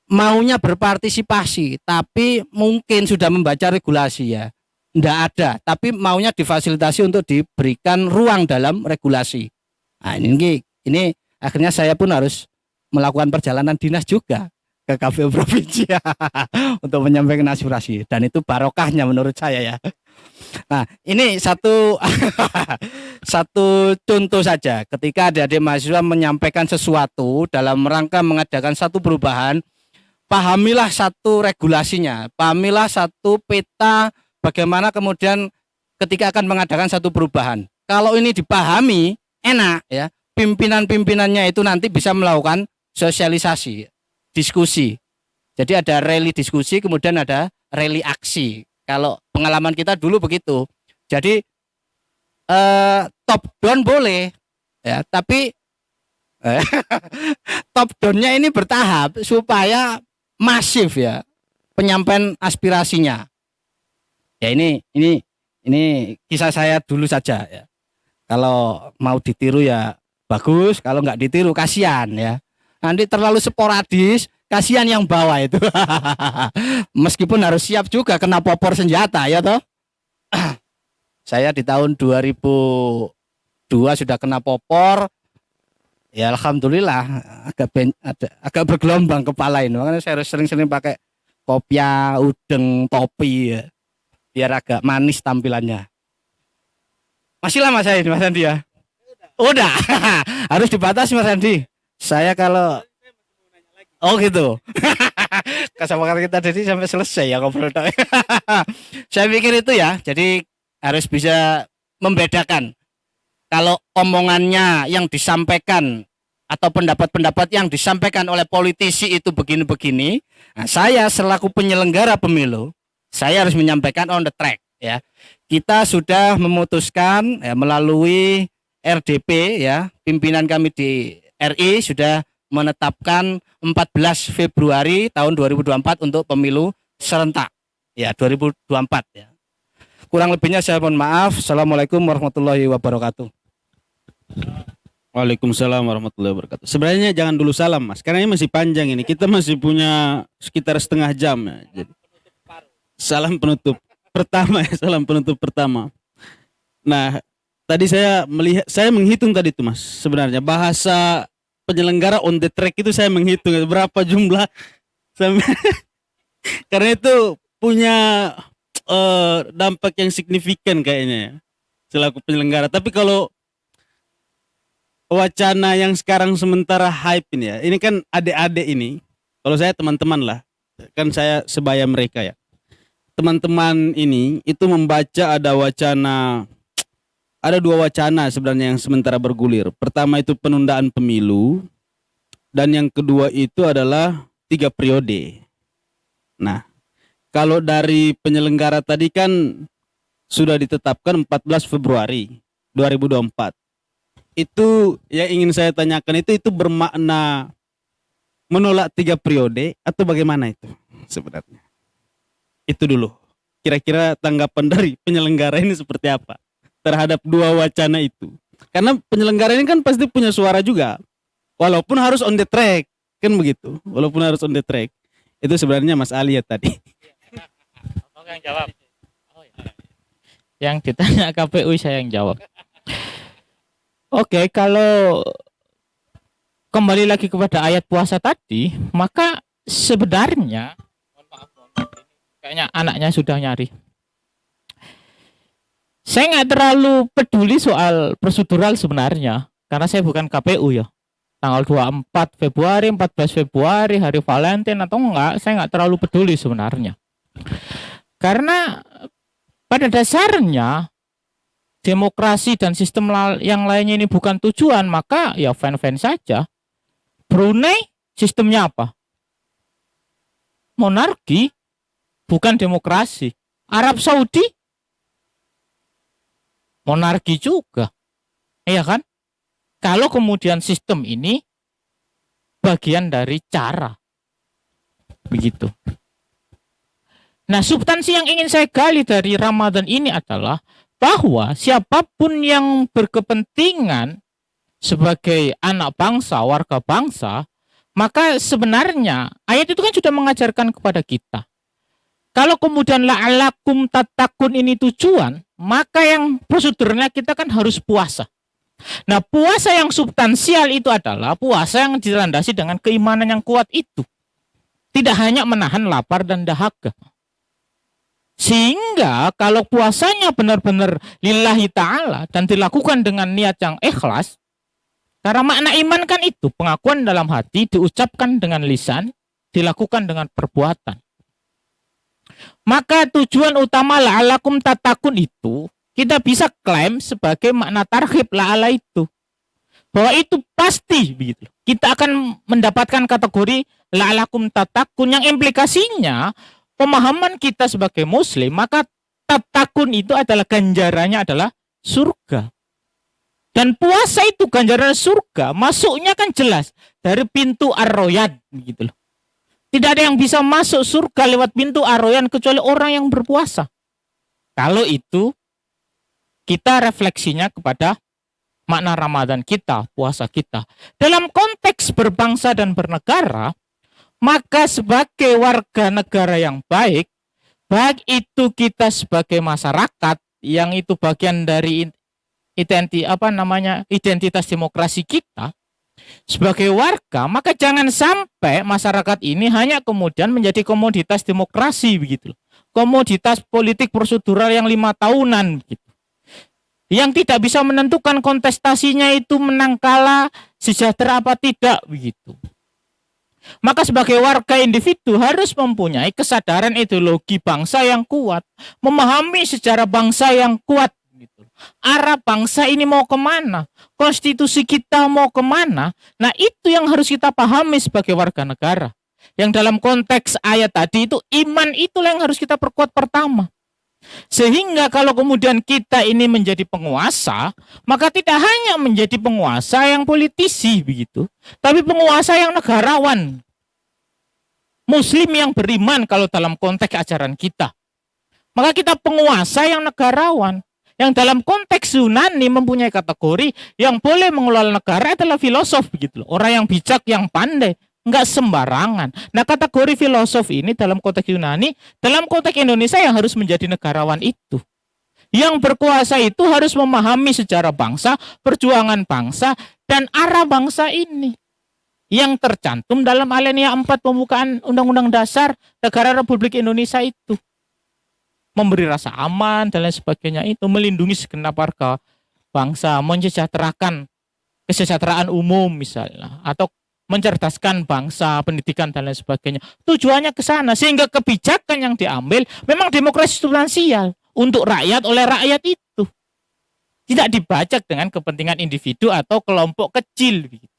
maunya berpartisipasi tapi mungkin sudah membaca regulasi ya. Enggak ada, tapi maunya difasilitasi untuk diberikan ruang dalam regulasi. Nah, ini akhirnya saya pun harus melakukan perjalanan dinas juga ke KPU provinsi untuk menyampaikan aspirasi, dan itu barokahnya menurut saya ya. Nah, ini satu contoh saja ketika adik-adik mahasiswa menyampaikan sesuatu dalam rangka mengadakan satu perubahan, pahamilah satu regulasinya, pahamilah satu peta bagaimana kemudian ketika akan mengadakan satu perubahan. Kalau ini dipahami enak ya, pimpinan-pimpinannya itu nanti bisa melakukan sosialisasi, diskusi. Jadi ada rally diskusi, kemudian ada rally aksi. Kalau pengalaman kita dulu begitu. Jadi top down boleh ya, tapi top down-nya ini bertahap supaya masif ya penyampaian aspirasinya. Ya ini kisah saya dulu saja ya. Kalau mau ditiru ya bagus, kalau nggak ditiru kasihan ya. Nanti terlalu sporadis, kasihan yang bawah itu. Meskipun harus siap juga kena popor senjata ya toh. Saya di tahun 2002 sudah kena popor. Ya alhamdulillah agak bergelombang kepala ini. Makanya saya harus sering-sering pakai kopiah, udeng, topi ya. Biar agak manis tampilannya. Masih lama saya ini Mas Andi ya? Udah. Harus dibatasi Mas Andi. Saya kalau oh gitu. Kesepakatan kita tadi sampai selesai ya ngobrol. Saya pikir itu ya. Jadi harus bisa membedakan. Kalau omongannya yang disampaikan atau pendapat-pendapat yang disampaikan oleh politisi itu begini-begini, nah saya selaku penyelenggara pemilu, saya harus menyampaikan on the track ya. Kita sudah memutuskan ya, melalui RDP ya, pimpinan kami di RI sudah menetapkan 14 Februari tahun 2024 untuk pemilu serentak ya 2024 ya. Kurang lebihnya saya mohon maaf. Assalamualaikum warahmatullahi wabarakatuh. Waalaikumsalam warahmatullahi wabarakatuh. Sebenarnya jangan dulu salam Mas, karena ini masih panjang ini. Kita masih punya sekitar setengah jam ya. Jadi salam penutup pertama ya, salam penutup pertama. Nah, tadi saya menghitung tadi itu Mas. Sebenarnya bahasa penyelenggara on the track itu saya menghitung berapa jumlah karena itu punya dampak yang signifikan kayaknya ya, selaku penyelenggara. Tapi kalau wacana yang sekarang sementara hype ini ya, ini kan adik-adik ini, kalau saya teman-teman lah, kan saya sebaya mereka ya. Teman-teman ini itu membaca ada dua wacana sebenarnya yang sementara bergulir. Pertama itu penundaan pemilu, dan yang kedua itu adalah 3 periode. Nah, kalau dari penyelenggara tadi kan sudah ditetapkan 14 Februari 2024. Itu yang ingin saya tanyakan itu bermakna menolak 3 periode atau bagaimana itu sebenarnya? Itu dulu. Kira-kira tanggapan dari penyelenggara ini seperti apa terhadap 2 wacana itu? Karena penyelenggara ini kan pasti punya suara juga. Walaupun harus on the track. kan begitu, walaupun harus on the track. Itu sebenarnya Mas Ali ya tadi. Oke, yang jawab. Oh, ya. Yang ditanya KPU saya yang jawab. Oke, kalau kembali lagi kepada ayat puasa tadi, maka sebenarnya, mohon maaf, kayaknya anaknya sudah nyari. Saya nggak terlalu peduli soal prosedural sebenarnya, karena saya bukan KPU ya. Tanggal 24 Februari, 14 Februari, hari Valentine atau enggak, saya nggak terlalu peduli sebenarnya. Karena pada dasarnya demokrasi dan sistem yang lainnya ini bukan tujuan, maka ya fan-fan saja. Brunei sistemnya apa? Monarki, bukan demokrasi. Arab Saudi, monarki juga. Iya kan? Kalau kemudian sistem ini bagian dari cara. Begitu. Nah, substansi yang ingin saya gali dari Ramadan ini adalah bahwa siapapun yang berkepentingan sebagai anak bangsa, warga bangsa, maka sebenarnya ayat itu kan sudah mengajarkan kepada kita. Kalau kemudian la'alakum tattaqun ini tujuan, maka yang prosedurnya kita kan harus puasa. Nah, puasa yang substansial itu adalah puasa yang dilandasi dengan keimanan yang kuat itu. Tidak hanya menahan lapar dan dahaga. Sehingga kalau puasanya benar-benar lillahi ta'ala dan dilakukan dengan niat yang ikhlas, karena makna iman kan itu, pengakuan dalam hati, diucapkan dengan lisan, dilakukan dengan perbuatan. Maka tujuan utama la'alakum tattaqun itu, kita bisa klaim sebagai makna targhib la'ala itu. Bahwa itu pasti begitu. Kita akan mendapatkan kategori la'alakum tattaqun yang implikasinya pemahaman kita sebagai muslim, maka tattaqun itu adalah ganjarannya adalah surga. Dan puasa itu ganjaran surga, masuknya kan jelas dari pintu Ar-Royan gitu loh. Tidak ada yang bisa masuk surga lewat pintu Ar-Royan kecuali orang yang berpuasa. Kalau itu kita refleksinya kepada makna Ramadan kita, puasa kita. Dalam konteks berbangsa dan bernegara, maka sebagai warga negara yang baik itu kita sebagai masyarakat yang itu bagian dari identitas demokrasi kita sebagai warga, maka jangan sampai masyarakat ini hanya kemudian menjadi komoditas demokrasi begitu, komoditas politik prosedural yang 5 tahunan begitu, yang tidak bisa menentukan kontestasinya itu menang kalah, sejahtera apa tidak begitu. Maka sebagai warga individu harus mempunyai kesadaran ideologi bangsa yang kuat, memahami sejarah bangsa yang kuat. Gitu. Arah bangsa ini mau kemana? Konstitusi kita mau kemana? Nah, itu yang harus kita pahami sebagai warga negara. Yang dalam konteks ayat tadi itu, iman itulah yang harus kita perkuat pertama. Sehingga kalau kemudian kita ini menjadi penguasa, maka tidak hanya menjadi penguasa yang politisi begitu, tapi penguasa yang negarawan, muslim yang beriman kalau dalam konteks ajaran kita. Maka kita penguasa yang negarawan, yang dalam konteks Yunani mempunyai kategori yang boleh mengelola negara adalah filosof begitu loh. Orang yang bijak, yang pandai, enggak sembarangan. Nah, kategori filosof ini dalam konteks Yunani, dalam konteks Indonesia yang harus menjadi negarawan itu. Yang berkuasa itu harus memahami sejarah bangsa, perjuangan bangsa, dan arah bangsa ini. Yang tercantum dalam alinea 4 pembukaan Undang-Undang Dasar Negara Republik Indonesia itu. Memberi rasa aman dan lain sebagainya itu, melindungi segenap warga bangsa, mensejahterakan kesejahteraan umum misalnya, atau mencerdaskan bangsa, pendidikan dan lain sebagainya. Tujuannya ke sana, sehingga kebijakan yang diambil memang demokrasi substansial untuk rakyat oleh rakyat itu. Tidak dibajak dengan kepentingan individu atau kelompok kecil begitu.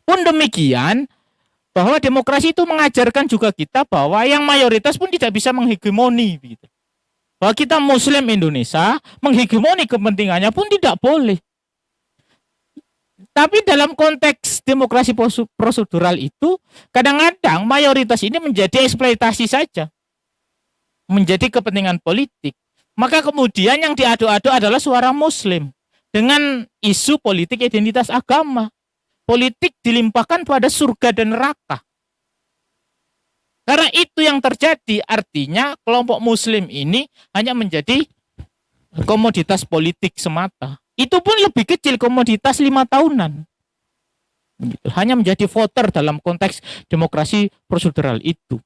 Pun demikian, bahwa demokrasi itu mengajarkan juga kita bahwa yang mayoritas pun tidak bisa menghegemoni begitu. Bahwa kita Muslim Indonesia menghegemoni kepentingannya pun tidak boleh. Tapi dalam konteks demokrasi prosedural itu, kadang-kadang mayoritas ini menjadi eksploitasi saja. Menjadi kepentingan politik. Maka kemudian yang diadu-adu adalah suara Muslim dengan isu politik identitas agama. politik dilimpahkan pada surga dan neraka. Karena itu yang terjadi, artinya kelompok muslim ini hanya menjadi komoditas politik semata. Itu pun lebih kecil, komoditas 5 tahunan. Begitu. Hanya menjadi voter dalam konteks demokrasi prosedural itu.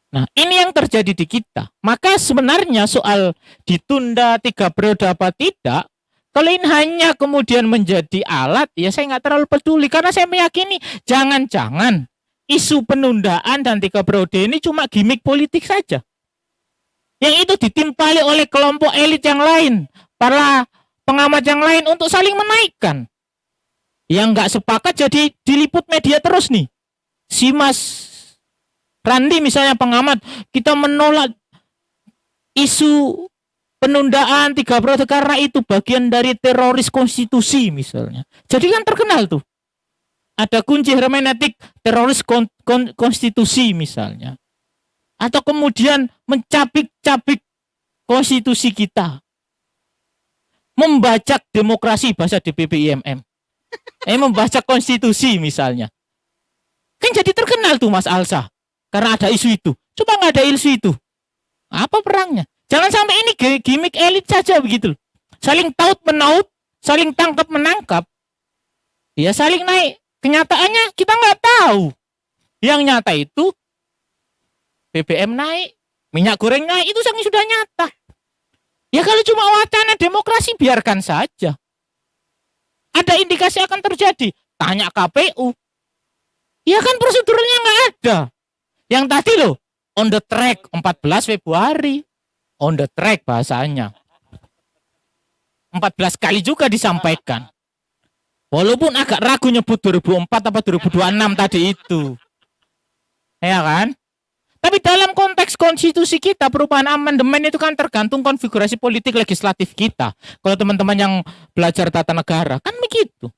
Nah, ini yang terjadi di kita. Maka sebenarnya soal ditunda 3 periode apa tidak, kalau ini hanya kemudian menjadi alat, ya saya nggak terlalu peduli. Karena saya meyakini jangan-jangan isu penundaan dan 3 periode ini cuma gimmick politik saja. Yang itu ditimpali oleh kelompok elit yang lain, para pengamat yang lain untuk saling menaikkan. Yang nggak sepakat jadi diliput media terus nih. Si Mas Randi misalnya pengamat, kita menolak isu penundaan 3 periode karena itu bagian dari teroris konstitusi misalnya. Jadi kan terkenal tuh. Ada kunci hermeneutik teroris konstitusi misalnya. Atau kemudian mencabik-cabik konstitusi kita. Membajak demokrasi bahasa DPP IMM. Membajak konstitusi misalnya. Kan jadi terkenal tuh Mas Alsa. Karena ada isu itu. Coba nggak ada isu itu. Apa perangnya? Jangan sampai ini gimmick elit saja begitu. Saling taut menaut, saling tangkap menangkap. Ya saling naik. Kenyataannya kita nggak tahu. Yang nyata itu BBM naik, minyak goreng naik, itu sudah nyata. Ya kalau cuma wacana demokrasi biarkan saja. Ada indikasi akan terjadi. Tanya KPU. Ya kan prosedurnya nggak ada. Yang tadi loh, on the track 14 Februari. On the track bahasanya. 14 kali juga disampaikan. Walaupun agak ragu nyebut 2004 apa 2026 tadi itu. Ya kan? Tapi dalam konteks konstitusi kita, perubahan amandemen itu kan tergantung konfigurasi politik legislatif kita. Kalau teman-teman yang belajar tata negara, kan begitu.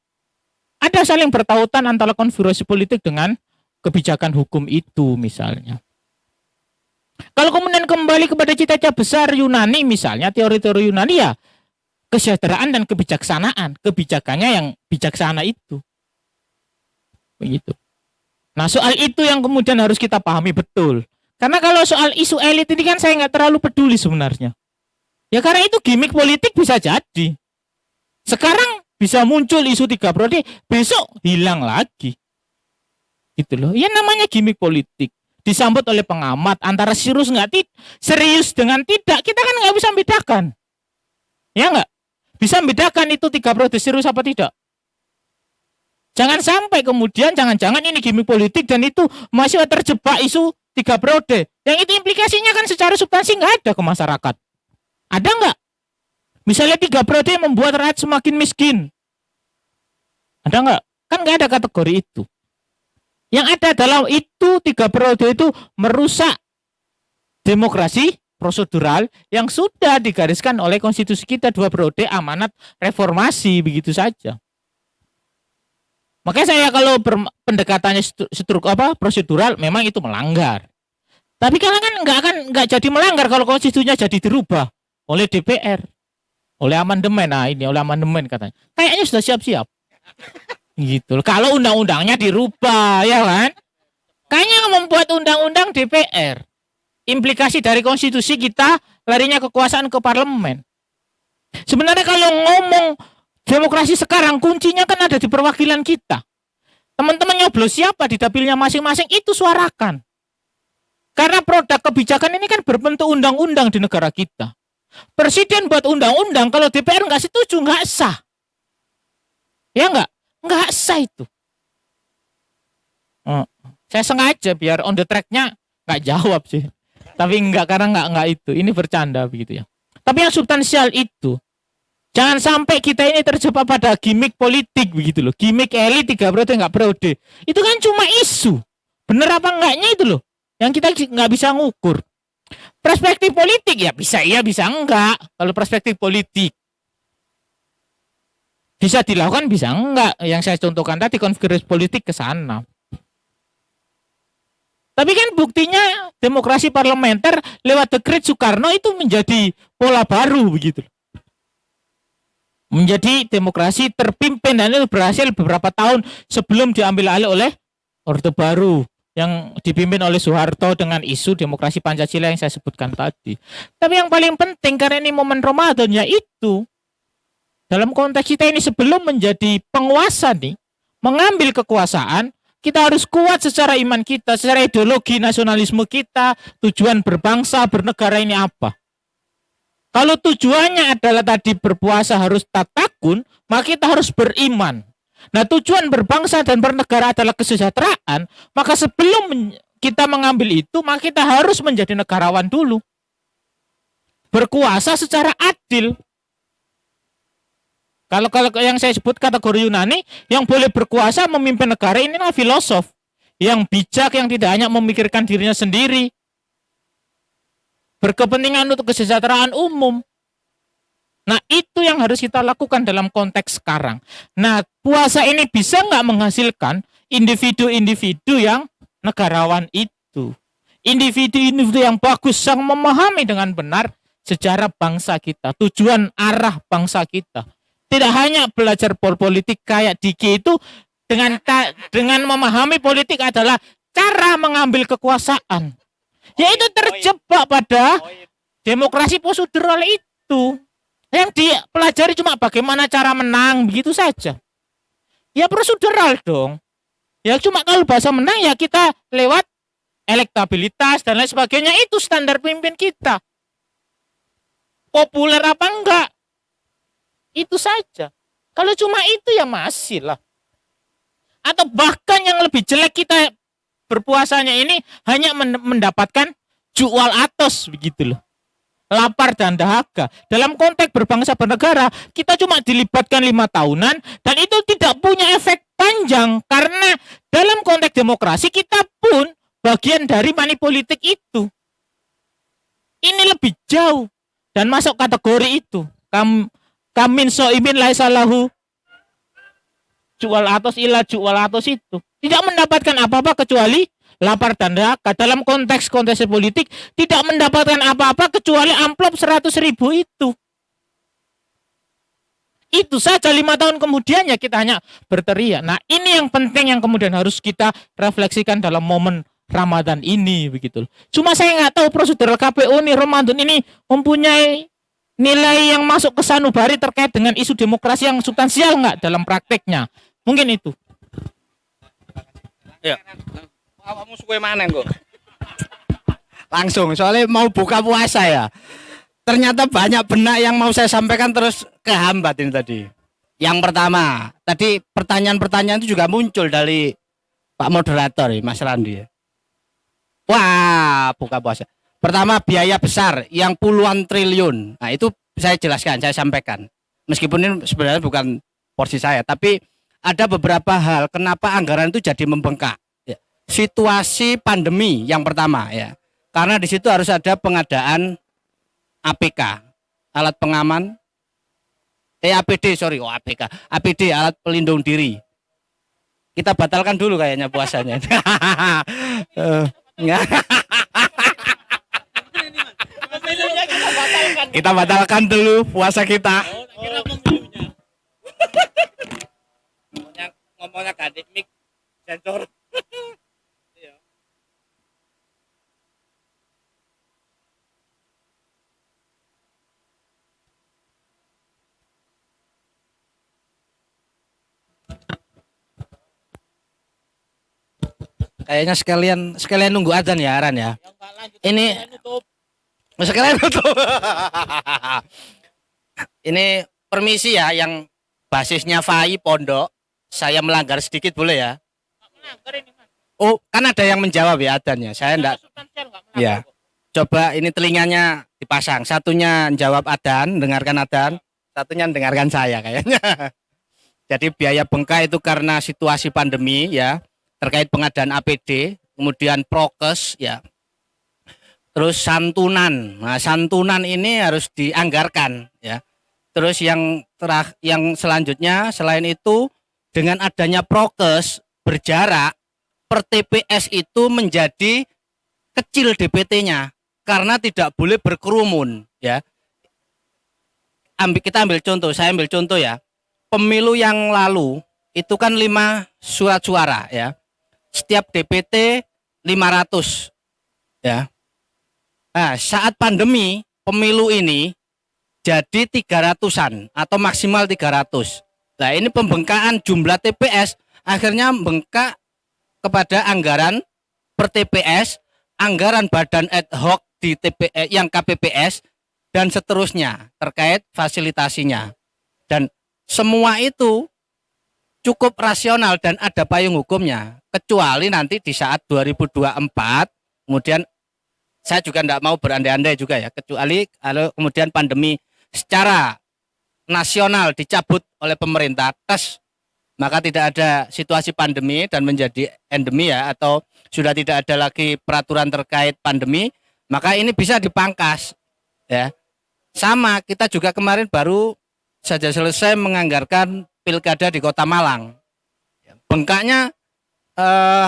Ada saling bertautan antara konfigurasi politik dengan kebijakan hukum itu misalnya. Kalau kemudian kembali kepada cita-cita besar Yunani misalnya, teori-teori Yunani ya, kesejahteraan dan kebijaksanaan. Kebijakannya yang bijaksana itu. Begitu. Nah soal itu yang kemudian harus kita pahami betul. Karena kalau soal isu elit ini kan saya nggak terlalu peduli sebenarnya. Ya karena itu gimmick politik bisa jadi. Sekarang bisa muncul isu 3 periode, besok hilang lagi. Gitu loh. Ya namanya gimmick politik. Disambut oleh pengamat antara serius serius dengan tidak, kita kan nggak bisa bedakan. Ya nggak? Bisa bedakan itu 3 periode serius apa tidak. Jangan sampai kemudian jangan-jangan ini gimmick politik dan itu masih terjebak isu 3 periode. Yang itu implikasinya kan secara substansi nggak ada ke masyarakat. Ada nggak? Misalnya 3 periode membuat rakyat semakin miskin. Ada nggak? Kan nggak ada kategori itu. Yang ada dalam itu 3 periode itu merusak demokrasi prosedural yang sudah digariskan oleh konstitusi kita 2 periode amanat reformasi begitu saja. Makanya saya kalau pendekatannya prosedural memang itu melanggar. Tapi kan nggak jadi melanggar kalau konstitusinya jadi dirubah oleh DPR, oleh amandemen. Nah ini oleh amandemen katanya. Kayaknya sudah siap-siap. Gitu. Kalau undang-undangnya dirubah, ya kan? Kayaknya membuat undang-undang DPR. Implikasi dari konstitusi kita larinya kekuasaan ke parlemen. Sebenarnya kalau ngomong demokrasi sekarang kuncinya kan ada di perwakilan kita. Teman-teman nyoblos siapa di dapilnya masing-masing itu suarakan. Karena produk kebijakan ini kan berbentuk undang-undang di negara kita. Presiden buat undang-undang kalau DPR nggak setuju nggak sah. Ya nggak? Nggak sah itu. Saya sengaja biar on the track-nya nggak jawab sih. Tapi enggak, karena enggak itu. Ini bercanda begitu ya. Tapi yang substansial itu, jangan sampai kita ini terjebak pada gimmick politik begitu loh. Gimmick elit 3 periode enggak periode. Itu kan cuma isu. Bener apa enggaknya itu loh. Yang kita nggak bisa ngukur. Perspektif politik ya bisa iya bisa enggak. Kalau perspektif politik bisa dilakukan bisa enggak. Yang saya contohkan tadi konfigurasi politik ke sana. Tapi kan buktinya demokrasi parlementer lewat dekret Soekarno itu menjadi pola baru begitu. menjadi demokrasi terpimpin, dan itu berhasil beberapa tahun sebelum diambil alih oleh Orde Baru yang dipimpin oleh Soeharto dengan isu demokrasi Pancasila yang saya sebutkan tadi. Tapi yang paling penting karena ini momen Ramadan, yaitu dalam konteks kita ini sebelum menjadi penguasa nih, mengambil kekuasaan, kita harus kuat secara iman kita, secara ideologi nasionalisme kita, tujuan berbangsa, bernegara ini apa. Kalau tujuannya adalah tadi berpuasa harus tatakun, maka kita harus beriman. Nah, tujuan berbangsa dan bernegara adalah kesejahteraan, maka sebelum kita mengambil itu, maka kita harus menjadi negarawan dulu. Berkuasa secara adil. Kalau yang saya sebut kategori Yunani, yang boleh berkuasa memimpin negara ini adalah filosof. Yang bijak, yang tidak hanya memikirkan dirinya sendiri. Berkepentingan untuk kesejahteraan umum. Nah, itu yang harus kita lakukan dalam konteks sekarang. Nah, puasa ini bisa nggak menghasilkan individu-individu yang negarawan itu. Individu-individu yang bagus, yang memahami dengan benar sejarah bangsa kita, tujuan arah bangsa kita. Tidak hanya belajar politik kayak Diki itu dengan memahami politik adalah cara mengambil kekuasaan. Yaitu terjebak pada demokrasi prosedural itu. Yang dipelajari cuma bagaimana cara menang, begitu saja. Ya prosedural dong. Ya cuma kalau bahasa menang ya kita lewat elektabilitas dan lain sebagainya, itu standar pemimpin kita. Populer apa enggak? Itu saja. Kalau cuma itu ya masih lah. Atau bahkan yang lebih jelek, kita berpuasanya ini hanya mendapatkan jual atos begitu loh. Lapar dan dahaga. Dalam konteks berbangsa bernegara, kita cuma dilibatkan 5 tahunan dan itu tidak punya efek panjang karena dalam konteks demokrasi kita pun bagian dari money politik itu. Ini lebih jauh dan masuk kategori itu. Kamin so'imin laisalahu jual atos ila jual atos itu. Tidak mendapatkan apa-apa kecuali lapar dan dahaga. Dalam konteks politik tidak mendapatkan apa-apa kecuali amplop 100.000 itu. Itu saja 5 tahun kemudian ya kita hanya berteriak. Nah, ini yang penting yang kemudian harus kita refleksikan dalam momen Ramadan ini begitu. Cuma saya nggak tahu prosedur KPU ini Ramadan ini mempunyai nilai yang masuk ke sanubari terkait dengan isu demokrasi yang substansial nggak dalam prakteknya. Mungkin itu. Ya. Awakmu suwe mana kok? Langsung, soalnya mau buka puasa ya. Ternyata banyak benak yang mau saya sampaikan terus kehambat ini tadi. Yang pertama, tadi pertanyaan-pertanyaan itu juga muncul dari Pak Moderator, Mas Randi. Wah, buka puasa. Pertama, biaya besar yang puluhan triliun. Nah, itu saya jelaskan, saya sampaikan. Meskipun ini sebenarnya bukan porsi saya, tapi ada beberapa hal kenapa anggaran itu jadi membengkak. Ya. Situasi pandemi yang pertama ya. Karena di situ harus ada pengadaan APK, alat pengaman, APD, APD, alat pelindung diri. Kita batalkan dulu kayaknya puasanya. Kita batalkan dulu puasa kita. Ngomongnya kadek mik sensor. Kayaknya sekalian nunggu adzan ya Aran ya. Ini sekalian tutup. Ini permisi ya yang basisnya FAI Pondok. Saya melanggar sedikit boleh ya? Oh, kan ada yang menjawab ya adzannya. Saya enggak. Ya. Coba ini telinganya dipasang. Satunya jawab adzan, dengarkan adzan. Satunya dengarkan saya kayaknya. Jadi biaya bengkak itu karena situasi pandemi ya. Terkait pengadaan APD, kemudian prokes ya. Terus santunan. Nah, santunan ini harus dianggarkan ya. Terus yang selanjutnya selain itu dengan adanya prokes berjarak per TPS itu menjadi kecil DPT-nya karena tidak boleh berkerumun ya. kita ambil contoh, saya ambil contoh ya. Pemilu yang lalu itu kan 5 surat suara ya. Setiap DPT 500 ya. Nah, saat pandemi pemilu ini jadi 300-an atau maksimal 300. Nah, ini pembengkakan jumlah TPS akhirnya membengkak kepada anggaran per TPS, anggaran badan ad hoc di TPS yang KPPS dan seterusnya terkait fasilitasinya. Dan semua itu cukup rasional dan ada payung hukumnya, kecuali nanti di saat 2024 kemudian saya juga tidak mau berandai-andai juga ya, kecuali kalau kemudian pandemi secara nasional dicabut oleh pemerintah, maka tidak ada situasi pandemi dan menjadi endemi ya, atau sudah tidak ada lagi peraturan terkait pandemi, maka ini bisa dipangkas ya. Sama, kita juga kemarin baru saja selesai menganggarkan pilkada di Kota Malang, bengkaknya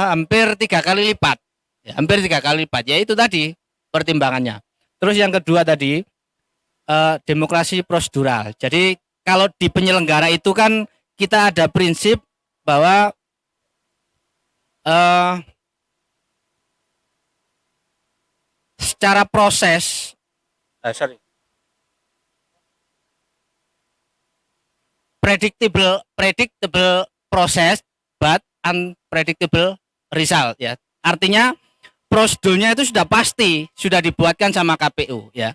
hampir 3 kali lipat ya, hampir 3 kali lipat ya, itu tadi pertimbangannya. Terus yang kedua tadi demokrasi prosedural. Jadi kalau di penyelenggara itu kan kita ada prinsip bahwa secara proses predictable proses but unpredictable result ya. Artinya prosedurnya itu sudah pasti, sudah dibuatkan sama KPU ya.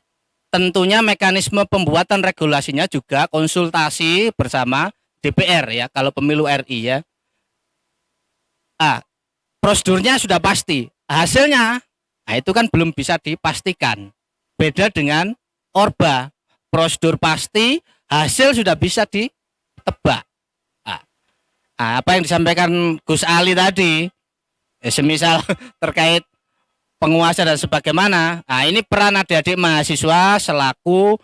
Tentunya mekanisme pembuatan regulasinya juga konsultasi bersama DPR ya, kalau pemilu RI ya. Prosedurnya sudah pasti, hasilnya itu kan belum bisa dipastikan. Beda dengan Orba, prosedur pasti, hasil sudah bisa ditebak. Apa yang disampaikan Gus Ali tadi, semisal terkait penguasa dan sebagaimana. Nah, ini peran adik-adik mahasiswa selaku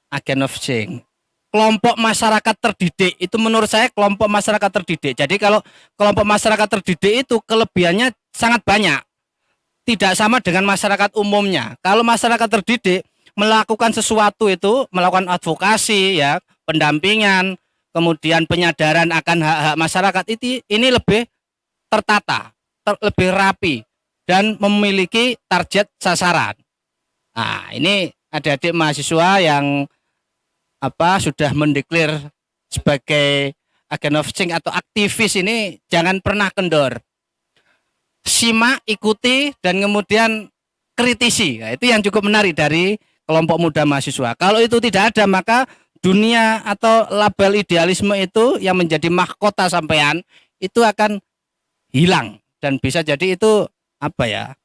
agen of change. Kelompok masyarakat terdidik itu menurut saya kelompok masyarakat terdidik. Jadi kalau kelompok masyarakat terdidik itu kelebihannya sangat banyak. Tidak sama dengan masyarakat umumnya. Kalau masyarakat terdidik melakukan sesuatu itu, melakukan advokasi ya, pendampingan, kemudian penyadaran akan hak-hak masyarakat ini lebih tertata, lebih rapi dan memiliki target sasaran. Nah, ini adik-adik mahasiswa yang sudah mendeklar sebagai agen of change atau aktivis ini jangan pernah kendor. Simak, ikuti, dan kemudian kritisi. Nah, itu yang cukup menarik dari kelompok muda mahasiswa. Kalau itu tidak ada, maka dunia atau label idealisme itu yang menjadi mahkota sampean itu akan hilang. Dan bisa jadi itu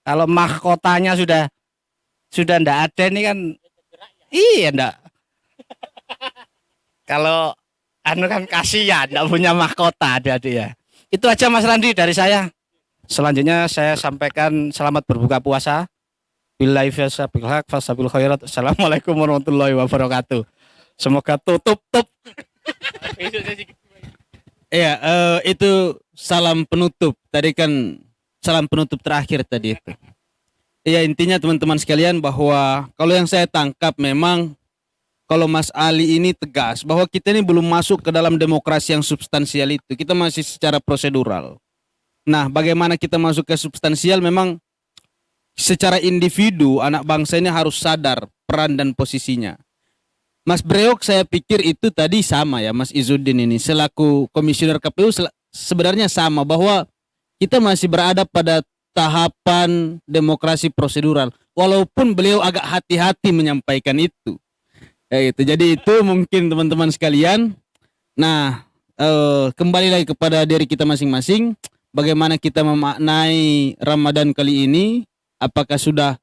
kalau mahkotanya sudah ndak ada ini kan, iya ndak. Kalau kan kasihan ndak punya mahkota adik-adik ya. Itu aja Mas Randi dari saya. Selanjutnya saya sampaikan selamat berbuka puasa. Billahi fasabil haq fasabil khairat. Assalamualaikum warahmatullahi wabarakatuh. Semoga tutup. Iya, itu salam penutup. Tadi kan salam penutup terakhir tadi itu. Ya, intinya teman-teman sekalian bahwa kalau yang saya tangkap memang kalau Mas Ali ini tegas bahwa kita ini belum masuk ke dalam demokrasi yang substansial itu. Kita masih secara prosedural. Nah, bagaimana kita masuk ke substansial memang secara individu anak bangsa ini harus sadar peran dan posisinya. Mas Breok saya pikir itu tadi sama ya Mas Izzuddin ini selaku komisioner KPU sebenarnya sama bahwa kita masih berada pada tahapan demokrasi prosedural walaupun beliau agak hati-hati menyampaikan itu. Ya gitu. Jadi itu mungkin teman-teman sekalian. Nah, kembali lagi kepada diri kita masing-masing. Bagaimana kita memaknai Ramadan kali ini? Apakah sudah